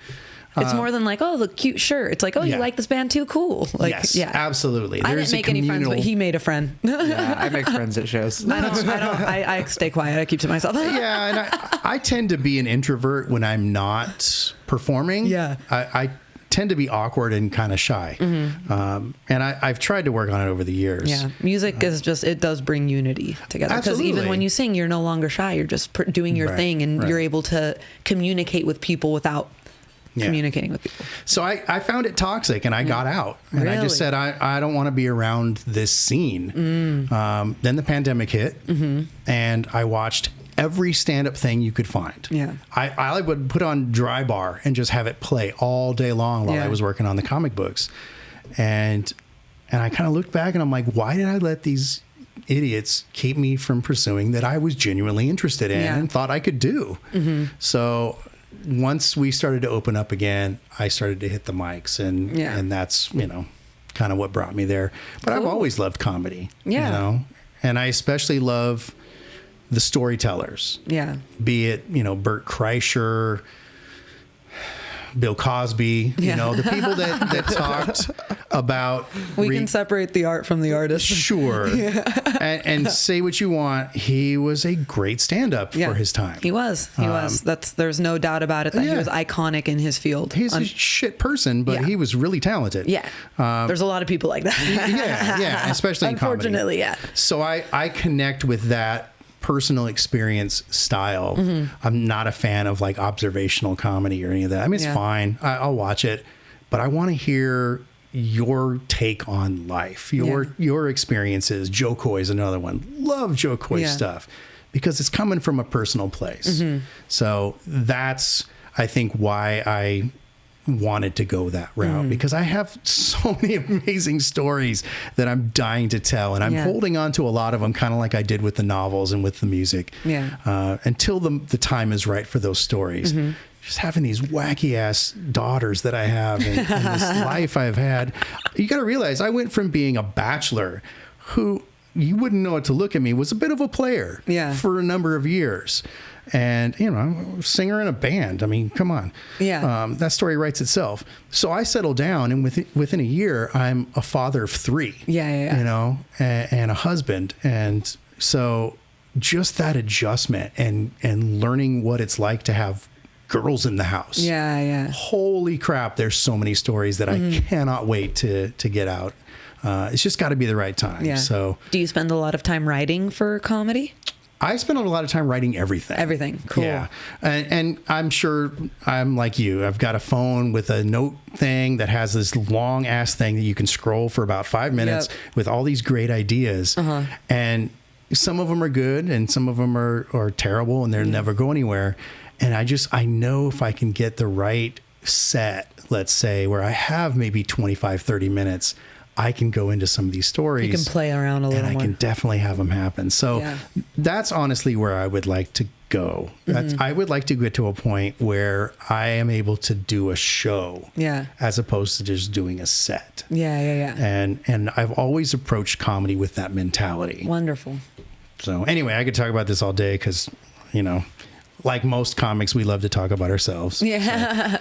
Speaker 2: It's more than like, oh, the cute shirt. It's like, oh, you like this band too? Cool. Like,
Speaker 1: yes, absolutely.
Speaker 2: I didn't make any friends, but he made a friend.
Speaker 3: Yeah, I make friends at shows.
Speaker 2: I stay quiet. I keep to myself.
Speaker 1: Yeah, and I tend to be an introvert when I'm not performing.
Speaker 2: Yeah.
Speaker 1: I tend to be awkward and kind of shy. And I've tried to work on it over the years.
Speaker 2: Yeah. Music is just, it does bring unity together. Because even when you sing, you're no longer shy. You're just doing your thing, and you're able to communicate with people without communicating with people. So
Speaker 1: I found it toxic, and I got out, and I just said, I don't want to be around this scene. Then the pandemic hit, and I watched every stand-up thing you could find. I would put on Dry Bar and just have it play all day long while I was working on the comic books. And I kind of looked back and I'm like, why did I let these idiots keep me from pursuing that I was genuinely interested in and thought I could do? So once we started to open up again, I started to hit the mics, and that's, kind of what brought me there. But I've always loved comedy, and I especially love the storytellers.
Speaker 2: Yeah.
Speaker 1: Be it, Bert Kreischer, Bill Cosby, the people that talked about...
Speaker 2: We can separate the art from the artist.
Speaker 1: Sure. And say what you want. He was a great stand-up for his time.
Speaker 2: He was. There's no doubt about it that he was iconic in his field.
Speaker 1: He's a shit person, but he was really talented.
Speaker 2: Yeah. There's a lot of people like that.
Speaker 1: yeah, especially in comedy.
Speaker 2: Unfortunately, yeah.
Speaker 1: So I connect with that personal experience style. I'm not a fan of like observational comedy or any of that. I mean, it's fine. I'll watch it, but I want to hear your take on life, your experiences. Joe Coy is another one. Love Joe Coy's stuff because it's coming from a personal place. So that's, I think, why I wanted to go that route, because I have so many amazing stories that I'm dying to tell, and I'm holding on to a lot of them, kind of like I did with the novels and with the music, until the time is right for those stories. Just having these wacky ass daughters that I have and this life I've had. You got to realize I went from being a bachelor who, you wouldn't know it to look at me, was a bit of a player for a number of years. And, I'm a singer in a band. I mean, come on. That story writes itself. So I settled down, and within a year, I'm a father of 3. And a husband. And so just that adjustment and learning what it's like to have girls in the house. Holy crap, there's so many stories that I cannot wait to get out. It's just got to be the right time. So,
Speaker 2: do you spend a lot of time writing for comedy?
Speaker 1: I spend a lot of time writing everything.
Speaker 2: Everything. Cool.
Speaker 1: Yeah. And I'm sure I'm like you. I've got a phone with a note thing that has this long ass thing that you can scroll for about 5 minutes with all these great ideas. And some of them are good and some of them are terrible and they'll never go anywhere. And I know if I can get the right set, let's say, where I have maybe 25, 30 minutes, I can go into some of these stories.
Speaker 2: You can play around a little more.
Speaker 1: And I can definitely have them happen. So that's honestly where I would like to go. I would like to get to a point where I am able to do a show as opposed to just doing a set. And I've always approached comedy with that mentality.
Speaker 2: Wonderful.
Speaker 1: So anyway, I could talk about this all day because, like most comics, we love to talk about ourselves.
Speaker 2: So.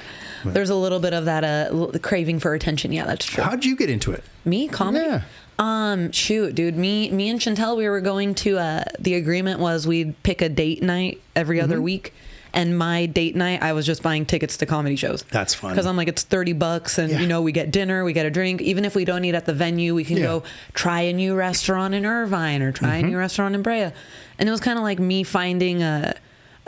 Speaker 2: There's a little bit of that craving for attention. Yeah, that's true.
Speaker 1: How'd you get into it?
Speaker 2: Me? Comedy? Yeah. Shoot, dude. Me and Chantel, we were going to, the agreement was we'd pick a date night every other week. And my date night, I was just buying tickets to comedy shows.
Speaker 1: That's fun.
Speaker 2: Because I'm like, it's $30 and, we get dinner, we get a drink. Even if we don't eat at the venue, we can go try a new restaurant in Irvine or try a new restaurant in Brea. And it was kind of like me finding a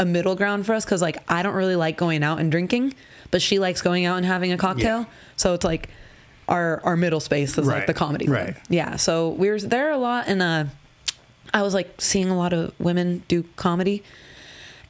Speaker 2: middle ground for us because, like, I don't really like going out and drinking, but she likes going out and having a cocktail. So it's like our middle space is like the comedy room. Yeah. So we were there a lot, and I was like seeing a lot of women do comedy.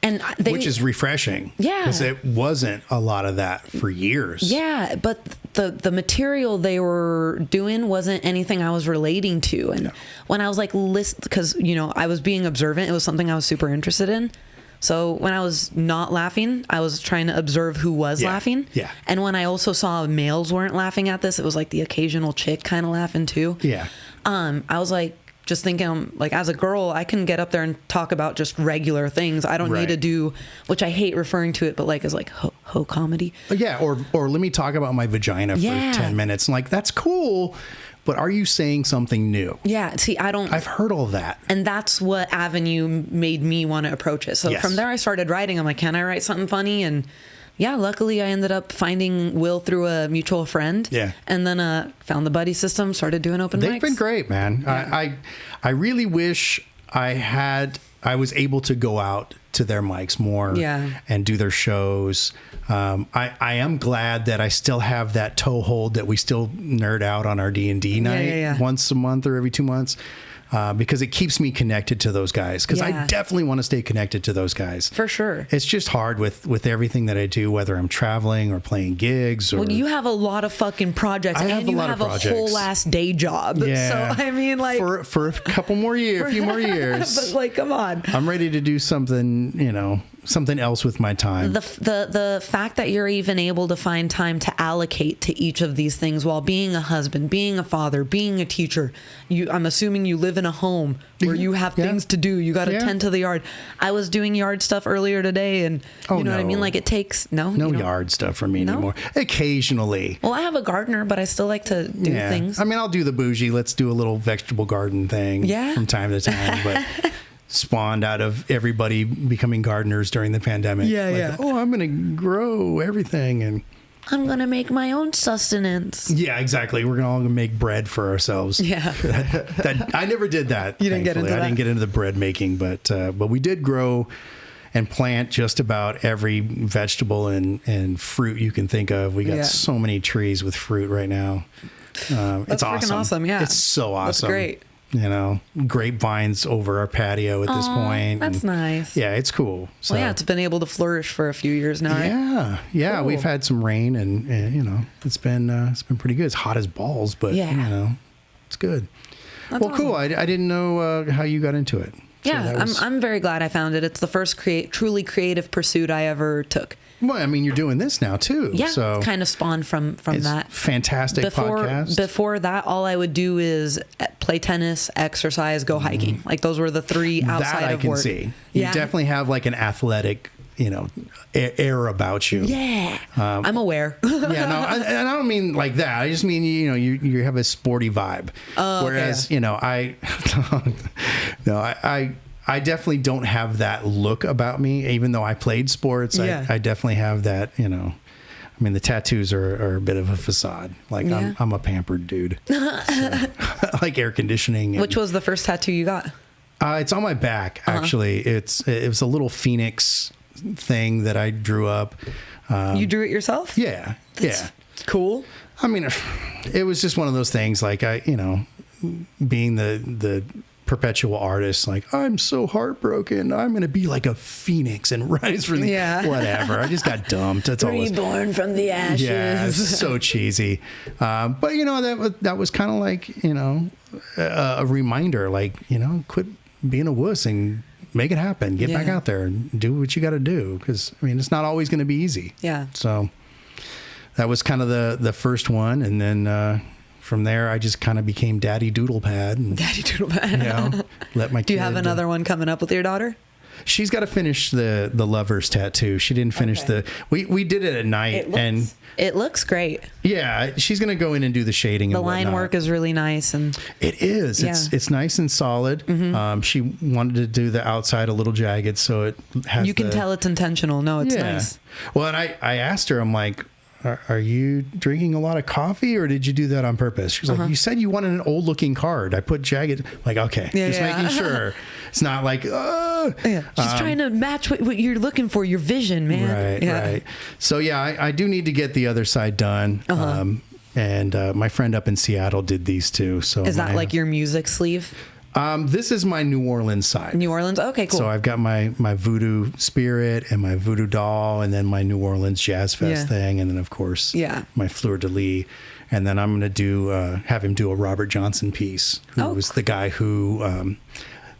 Speaker 2: And which is refreshing. Yeah. Because it wasn't a lot of that for years. Yeah. But the material they were doing wasn't anything I was relating to. And when I was like, because, I was being observant, it was something I was super interested in. So when I was not laughing, I was trying to observe who was laughing. Yeah. And when I also saw males weren't laughing at this, it was like the occasional chick kind of laughing too. Yeah. I was like, just thinking, like, as a girl, I can get up there and talk about just regular things. I don't need to do, which I hate referring to it, but like, as like ho comedy. Yeah. Or let me talk about my vagina for 10 minutes. And like, that's cool. But are you saying something new? Yeah. See, I've heard all that. And that's what avenue made me want to approach it. So from there, I started writing. I'm like, can I write something funny? And yeah, luckily I ended up finding Will through a mutual friend. Yeah. And then found the buddy system, started doing open mics. They've been great, man. Yeah. I really wish I was able to go out to their mics more and do their shows. I am glad that I still have that toehold that we still nerd out on our D&D night once a month or every 2 months. Because it keeps me connected to those guys. Because I definitely want to stay connected to those guys. For sure. It's just hard with everything that I do, whether I'm traveling or playing gigs. Or, well, you have a lot of fucking projects. And you have a whole ass day job. Yeah. So, I mean, like... For a couple more years, a few more years. But, like, come on. I'm ready to do something,
Speaker 1: something else with my time.
Speaker 2: The fact that you're even able to find time to allocate to each of these things while being a husband, being a father, being a teacher. I'm assuming you live in a home where you have things to do. You got to tend to the yard. I was doing yard stuff earlier today, and you know what I mean? Like, it takes no
Speaker 1: yard stuff for me anymore. Occasionally.
Speaker 2: Well, I have a gardener, but I still like to do things.
Speaker 1: I mean, I'll do the bougie. Let's do a little vegetable garden thing from time to time, but spawned out of everybody becoming gardeners during the pandemic. Oh, I'm going to grow everything, and
Speaker 2: I'm going to make my own sustenance.
Speaker 1: Yeah, exactly. We're all going to make bread for ourselves.
Speaker 2: Yeah.
Speaker 1: that I never did that.
Speaker 2: You didn't get into that?
Speaker 1: I didn't get into the bread making, but we did grow and plant just about every vegetable and fruit you can think of. We got so many trees with fruit right now. It's awesome.
Speaker 2: Yeah.
Speaker 1: It's so awesome.
Speaker 2: That's great.
Speaker 1: You know, grapevines over our patio at this point.
Speaker 2: That's nice.
Speaker 1: Yeah, it's cool. So,
Speaker 2: well, it's been able to flourish for a few years now, right?
Speaker 1: Yeah. Cool. We've had some rain, and you know, it's been pretty good. It's hot as balls, but you know, it's good. That's awesome. Cool. I didn't know how you got into it.
Speaker 2: Yeah, I'm very glad I found it. It's the first truly creative pursuit I ever took.
Speaker 1: Well, I mean, you're doing this now too.
Speaker 2: Yeah,
Speaker 1: so
Speaker 2: kind of spawned from that.
Speaker 1: Fantastic podcast.
Speaker 2: Before that, all I would do is play tennis, exercise, go hiking. Like, those were the three outside
Speaker 1: that
Speaker 2: of
Speaker 1: I
Speaker 2: work.
Speaker 1: can see. You definitely have like an athletic, you know, air about you.
Speaker 2: Yeah, I'm aware.
Speaker 1: And I don't mean like that. I just mean, you know, you have a sporty vibe. Whereas, you know, I definitely don't have that look about me, even though I played sports. I definitely have that, you know. I mean, the tattoos are a bit of a facade. Like, I'm a pampered dude. Like air conditioning.
Speaker 2: Which was the first tattoo you got?
Speaker 1: It's on my back, actually. It was a little phoenix thing that I drew up.
Speaker 2: You drew it yourself?
Speaker 1: Yeah.
Speaker 2: That's cool.
Speaker 1: I mean, it was just one of those things. Like, being the perpetual artist, like, I'm so heartbroken, I'm gonna be like a phoenix and rise from the whatever. I just got dumped. That's
Speaker 2: reborn from the ashes.
Speaker 1: Yeah, it's so cheesy. But you know, that was kind of like, you know, a reminder, like, you know, quit being a wuss and make it happen. Get back out there and do what you got to do, because I mean, it's not always going to be easy.
Speaker 2: Yeah.
Speaker 1: So that was kind of the first one, and then from there, I just kind of became Daddy Doodlepad.
Speaker 2: Daddy Doodlepad.
Speaker 1: You know, let my.
Speaker 2: Do you have another one coming up with your daughter?
Speaker 1: She's got to finish the lover's tattoo. She didn't finish we did it at night, and
Speaker 2: it looks great.
Speaker 1: Yeah, she's going to go in and do the shading.
Speaker 2: The
Speaker 1: and
Speaker 2: line work is really nice, and
Speaker 1: it is. Yeah. It's nice and solid. Mm-hmm. She wanted to do the outside a little jagged, so it has.
Speaker 2: You can tell it's intentional. No, it's nice.
Speaker 1: Well, and I asked her, I'm like, are you drinking a lot of coffee, or did you do that on purpose? She's like, you said you wanted an old looking card. I put jagged. I'm like, okay, just making sure it's not like,
Speaker 2: she's trying to match what you're looking for, your vision, man.
Speaker 1: Right. So I do need to get the other side done. And my friend up in Seattle did these too. So
Speaker 2: is that like your music sleeve?
Speaker 1: This is my New Orleans side.
Speaker 2: New Orleans? Okay, cool.
Speaker 1: So I've got my voodoo spirit and my voodoo doll, and then my New Orleans Jazz Fest thing, and then, of course, my Fleur de Lis. And then I'm going to have him do a Robert Johnson piece, who was the guy who,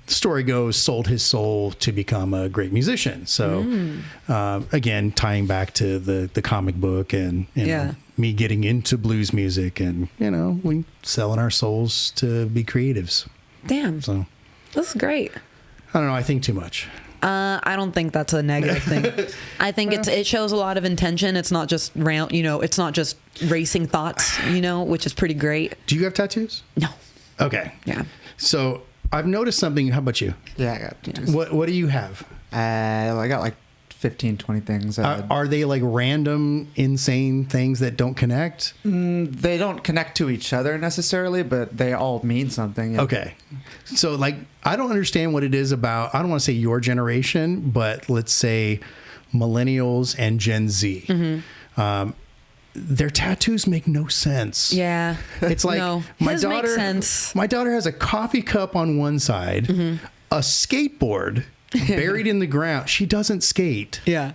Speaker 1: the story goes, sold his soul to become a great musician. So, again, tying back to the comic book and, you know, me getting into blues music, and, you know, we selling our souls to be creatives.
Speaker 2: Damn. So this is great.
Speaker 1: I don't know. I think too much.
Speaker 2: I don't think that's a negative thing. I think it shows a lot of intention. It's not just it's not just racing thoughts, you know, which is pretty great.
Speaker 1: Do you have tattoos?
Speaker 2: No.
Speaker 1: Okay.
Speaker 2: Yeah.
Speaker 1: So I've noticed something. How about you?
Speaker 3: Yeah, I got tattoos.
Speaker 1: What do you have?
Speaker 3: I got like 15, 20 things.
Speaker 1: Are they like random, insane things that don't connect?
Speaker 3: They don't connect to each other necessarily, but they all mean something. Yeah.
Speaker 1: Okay. So, like, I don't understand what it is about, I don't want to say your generation, but let's say millennials and Gen Z. Mm-hmm. Their tattoos make no sense.
Speaker 2: Yeah.
Speaker 1: It's like my
Speaker 2: his
Speaker 1: daughter.
Speaker 2: Makes sense.
Speaker 1: My daughter has a coffee cup on one side, a skateboard buried in the ground. She doesn't skate.
Speaker 2: Yeah.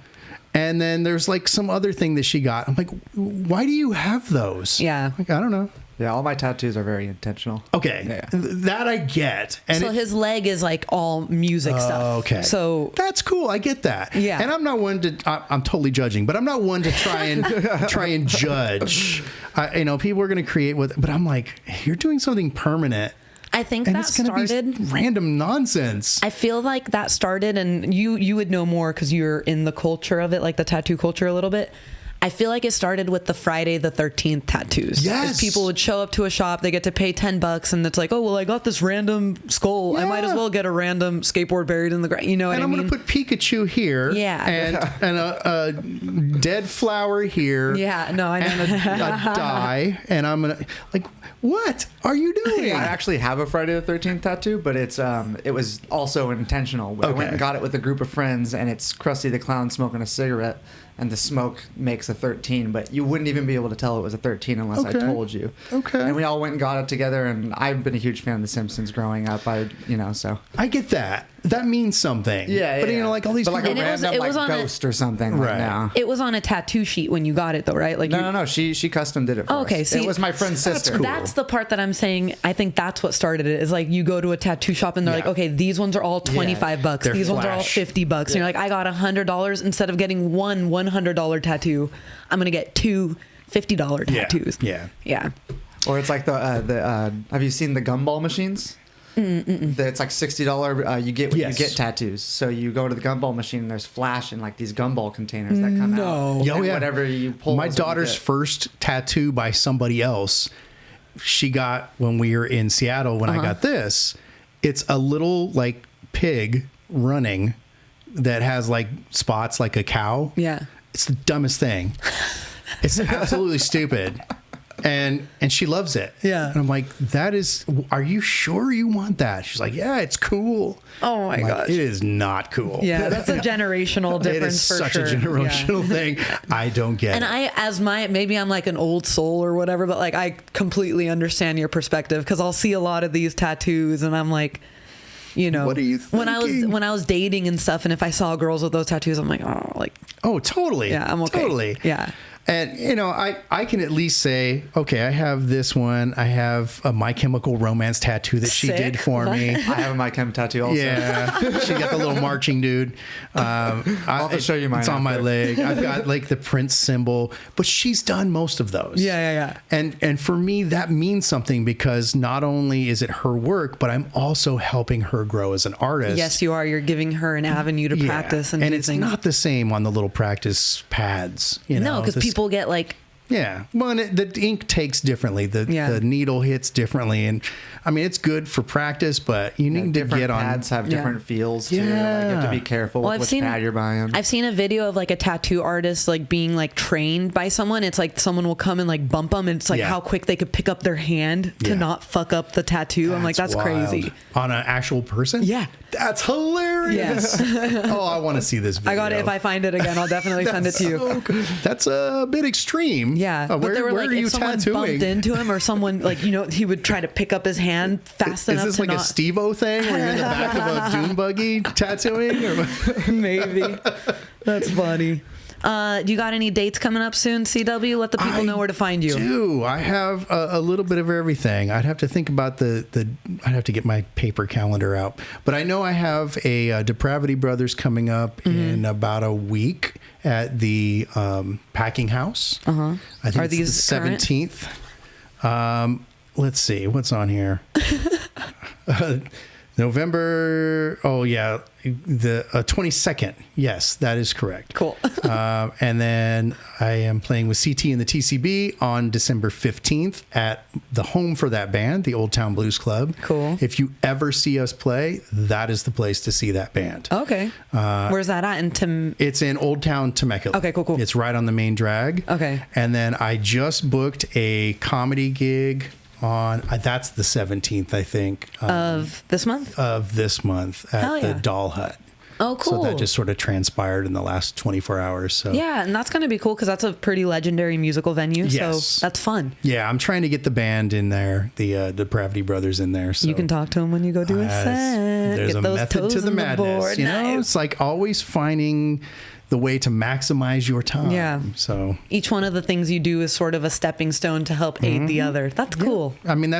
Speaker 1: And then there's like some other thing that she got. I'm like, why do you have those?
Speaker 2: Yeah.
Speaker 1: Like, I don't know.
Speaker 3: Yeah, all my tattoos are very intentional.
Speaker 1: Okay,
Speaker 3: Yeah.
Speaker 1: that I get. And
Speaker 2: So his leg is like all music stuff.
Speaker 1: Okay.
Speaker 2: So
Speaker 1: that's cool. I get that.
Speaker 2: Yeah.
Speaker 1: And I'm not one to, I'm totally judging, but I'm not one to try and judge. People are going to create but I'm like, you're doing something permanent.
Speaker 2: I think
Speaker 1: And
Speaker 2: that
Speaker 1: it's gonna
Speaker 2: started
Speaker 1: be random nonsense.
Speaker 2: I feel like that started, and you would know more because you're in the culture of it, like the tattoo culture a little bit. I feel like it started with the Friday the 13th tattoos.
Speaker 1: Yes.
Speaker 2: People would show up to a shop, they get to pay $10, and it's like, oh, well, I got this random skull. I might as well get a random skateboard buried in the ground. You know what I mean?
Speaker 1: And I'm going to put Pikachu here.
Speaker 2: Yeah.
Speaker 1: And a dead flower here.
Speaker 2: Yeah, no, I know.
Speaker 1: And a die. And I'm going to, like, what are you doing?
Speaker 3: I actually have a Friday the 13th tattoo, but it was also intentional. I went and got it with a group of friends, and it's Krusty the Clown smoking a cigarette, and the smoke makes a 13, but you wouldn't even be able to tell it was a 13 unless I told you.
Speaker 1: Okay.
Speaker 3: And we all went and got it together, and I've been a huge fan of The Simpsons growing up. So.
Speaker 1: I get that. That means something.
Speaker 3: Yeah,
Speaker 1: But, like all these
Speaker 3: but like
Speaker 1: people.
Speaker 3: a random ghost or something.
Speaker 1: Right.
Speaker 3: Now.
Speaker 2: It was on a tattoo sheet when you got it, though, right? Like
Speaker 3: No. She custom did it for
Speaker 2: Okay,
Speaker 3: us.
Speaker 2: see,
Speaker 3: it was my friend's sister.
Speaker 1: cool.
Speaker 2: That's the part that I'm saying. I think that's what started it. Is like you go to a tattoo shop and they're like, okay, these ones are all $25.
Speaker 1: They're
Speaker 2: These ones are all
Speaker 1: flash.
Speaker 2: $50. And you're like, I got $100 instead of getting one $100 tattoo. I'm gonna get two $50 tattoos. Yeah.
Speaker 3: Or it's like have you seen the gumball machines? It's like $60. You get you get tattoos. So you go to the gumball machine and there's flash in like these gumball containers that come out.
Speaker 1: Oh,
Speaker 3: And
Speaker 1: yeah.
Speaker 3: whatever you pull.
Speaker 1: My
Speaker 3: is what you
Speaker 1: daughter's
Speaker 3: get.
Speaker 1: first tattoo by somebody else, she got when we were in Seattle when I got this. It's a little like pig running that has like spots like a cow.
Speaker 2: Yeah.
Speaker 1: It's the dumbest thing. It's absolutely stupid. And she loves it.
Speaker 2: Yeah.
Speaker 1: And I'm like, are you sure you want that? She's like, yeah, it's cool.
Speaker 2: Oh my
Speaker 1: I'm like,
Speaker 2: gosh.
Speaker 1: it is not cool.
Speaker 2: Yeah, that's a generational difference.
Speaker 1: It is
Speaker 2: for
Speaker 1: such
Speaker 2: sure.
Speaker 1: a generational thing. I don't get
Speaker 2: And
Speaker 1: it.
Speaker 2: maybe I'm like an old soul or whatever, but like I completely understand your perspective because I'll see a lot of these tattoos and I'm like,
Speaker 1: what are you thinking?
Speaker 2: when I was dating and stuff, and if I saw girls with those tattoos, I'm like,
Speaker 1: oh, totally.
Speaker 2: Yeah, I'm okay.
Speaker 1: Totally.
Speaker 2: Yeah.
Speaker 1: And, I can at least say, okay, I have this one. I have a My Chemical Romance tattoo that she did for me.
Speaker 3: I have a My Chem tattoo also.
Speaker 1: Yeah. She got the little marching dude.
Speaker 3: I'll have to show you mine
Speaker 1: It's on my
Speaker 3: after.
Speaker 1: leg. I've got like the Prince symbol, but she's done most of those.
Speaker 2: Yeah.
Speaker 1: And for me, that means something because not only is it her work, but I'm also helping her grow as an artist.
Speaker 2: Yes, you are. You're giving her an avenue to practice and do
Speaker 1: it's
Speaker 2: things.
Speaker 1: not the same on the little practice pads.
Speaker 2: No, because people get like.
Speaker 1: Yeah. Well, and the ink takes differently. The needle hits differently. And I mean, it's good for practice, but you need to get on.
Speaker 3: Pads have different feels too. Like, you have to be careful with which pad you're buying.
Speaker 2: I've seen a video of like a tattoo artist like being like trained by someone. It's like someone will come and like bump them, and it's like how quick they could pick up their hand to not fuck up the tattoo. I'm like, that's
Speaker 1: wild.
Speaker 2: Crazy.
Speaker 1: On an actual person?
Speaker 2: Yeah.
Speaker 1: That's hilarious.
Speaker 2: Yes.
Speaker 1: Oh, I want to see this video.
Speaker 2: I got it. If I find it again, I'll definitely send it to you.
Speaker 1: So good. That's a bit extreme.
Speaker 2: Yeah,
Speaker 1: Where,
Speaker 2: but they were
Speaker 1: where
Speaker 2: like,
Speaker 1: are you
Speaker 2: if someone
Speaker 1: tattooing?
Speaker 2: bumped into him or someone like he would try to pick up his hand fast enough.
Speaker 1: Is this
Speaker 2: to
Speaker 1: like
Speaker 2: not...
Speaker 1: a Steve-O thing where you're in the back of a dune buggy tattooing? Or...
Speaker 2: Maybe. That's funny. Do you got any dates coming up soon, CW? Let the people know where to find you.
Speaker 1: I do. I have a little bit of everything. I'd have to think about I'd have to get my paper calendar out. But I know I have a Depravity Brothers coming up in about a week at the Packing House. I think
Speaker 2: Are
Speaker 1: it's
Speaker 2: these
Speaker 1: the
Speaker 2: current?
Speaker 1: 17th. Let's see. What's on here? November, the 22nd. Yes, that is correct.
Speaker 2: Cool.
Speaker 1: And then I am playing with CT and the TCB on December 15th at the home for that band, the Old Town Blues Club.
Speaker 2: Cool.
Speaker 1: If you ever see us play, that is the place to see that band.
Speaker 2: Okay. Where's that at?
Speaker 1: It's in Old Town Temecula.
Speaker 2: Okay, cool.
Speaker 1: It's right on the main drag.
Speaker 2: Okay.
Speaker 1: And then I just booked a comedy gig on that's the 17th, I think,
Speaker 2: Of this month?
Speaker 1: of this month at the Doll Hut.
Speaker 2: Oh, cool.
Speaker 1: So that just sort of transpired in the last 24 hours. So
Speaker 2: Yeah, and that's going to be cool because that's a pretty legendary musical venue.
Speaker 1: Yes.
Speaker 2: So that's fun.
Speaker 1: Yeah, I'm trying to get the band in there, the Depravity Brothers in there. So
Speaker 2: You can talk to them when you go do a set.
Speaker 1: There's
Speaker 2: Get
Speaker 1: a
Speaker 2: those
Speaker 1: method
Speaker 2: toes
Speaker 1: to the
Speaker 2: on
Speaker 1: madness.
Speaker 2: board.
Speaker 1: You know,
Speaker 2: Nice.
Speaker 1: it's like always finding the way to maximize your time.
Speaker 2: Yeah.
Speaker 1: So
Speaker 2: each one of the things you do is sort of a stepping stone to help aid the other. That's cool.
Speaker 1: I mean,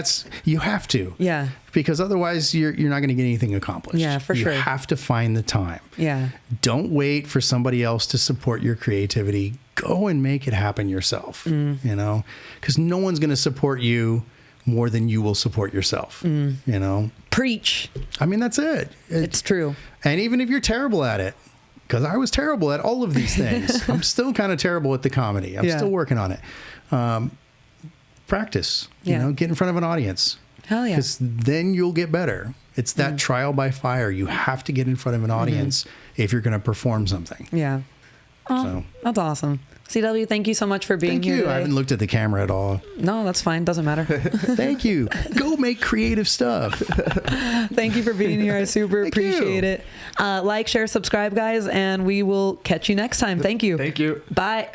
Speaker 1: you have to.
Speaker 2: Yeah.
Speaker 1: Because otherwise you're not going to get anything accomplished.
Speaker 2: Yeah, for sure.
Speaker 1: You have to find the time.
Speaker 2: Yeah.
Speaker 1: Don't wait for somebody else to support your creativity. Go and make it happen yourself, because no one's going to support you more than you will support yourself,
Speaker 2: Preach.
Speaker 1: I mean, that's it.
Speaker 2: It's true.
Speaker 1: And even if you're terrible at it, because I was terrible at all of these things, I'm still kind of terrible at the comedy. I'm still working on it. Practice, get in front of an audience.
Speaker 2: Hell yeah.
Speaker 1: Because then you'll get better. It's that trial by fire. You have to get in front of an audience if you're going to perform something.
Speaker 2: Yeah. Oh,
Speaker 1: So.
Speaker 2: That's awesome. CW, thank you so much for being here.
Speaker 1: Thank you.
Speaker 2: Today.
Speaker 1: I haven't looked at the camera at all.
Speaker 2: No, that's fine. Doesn't matter.
Speaker 1: Thank you. Go make creative stuff.
Speaker 2: Thank you for being here. I super appreciate it. Like, share, subscribe, guys, and we will catch you next time. Thank you.
Speaker 3: Thank you.
Speaker 2: Bye.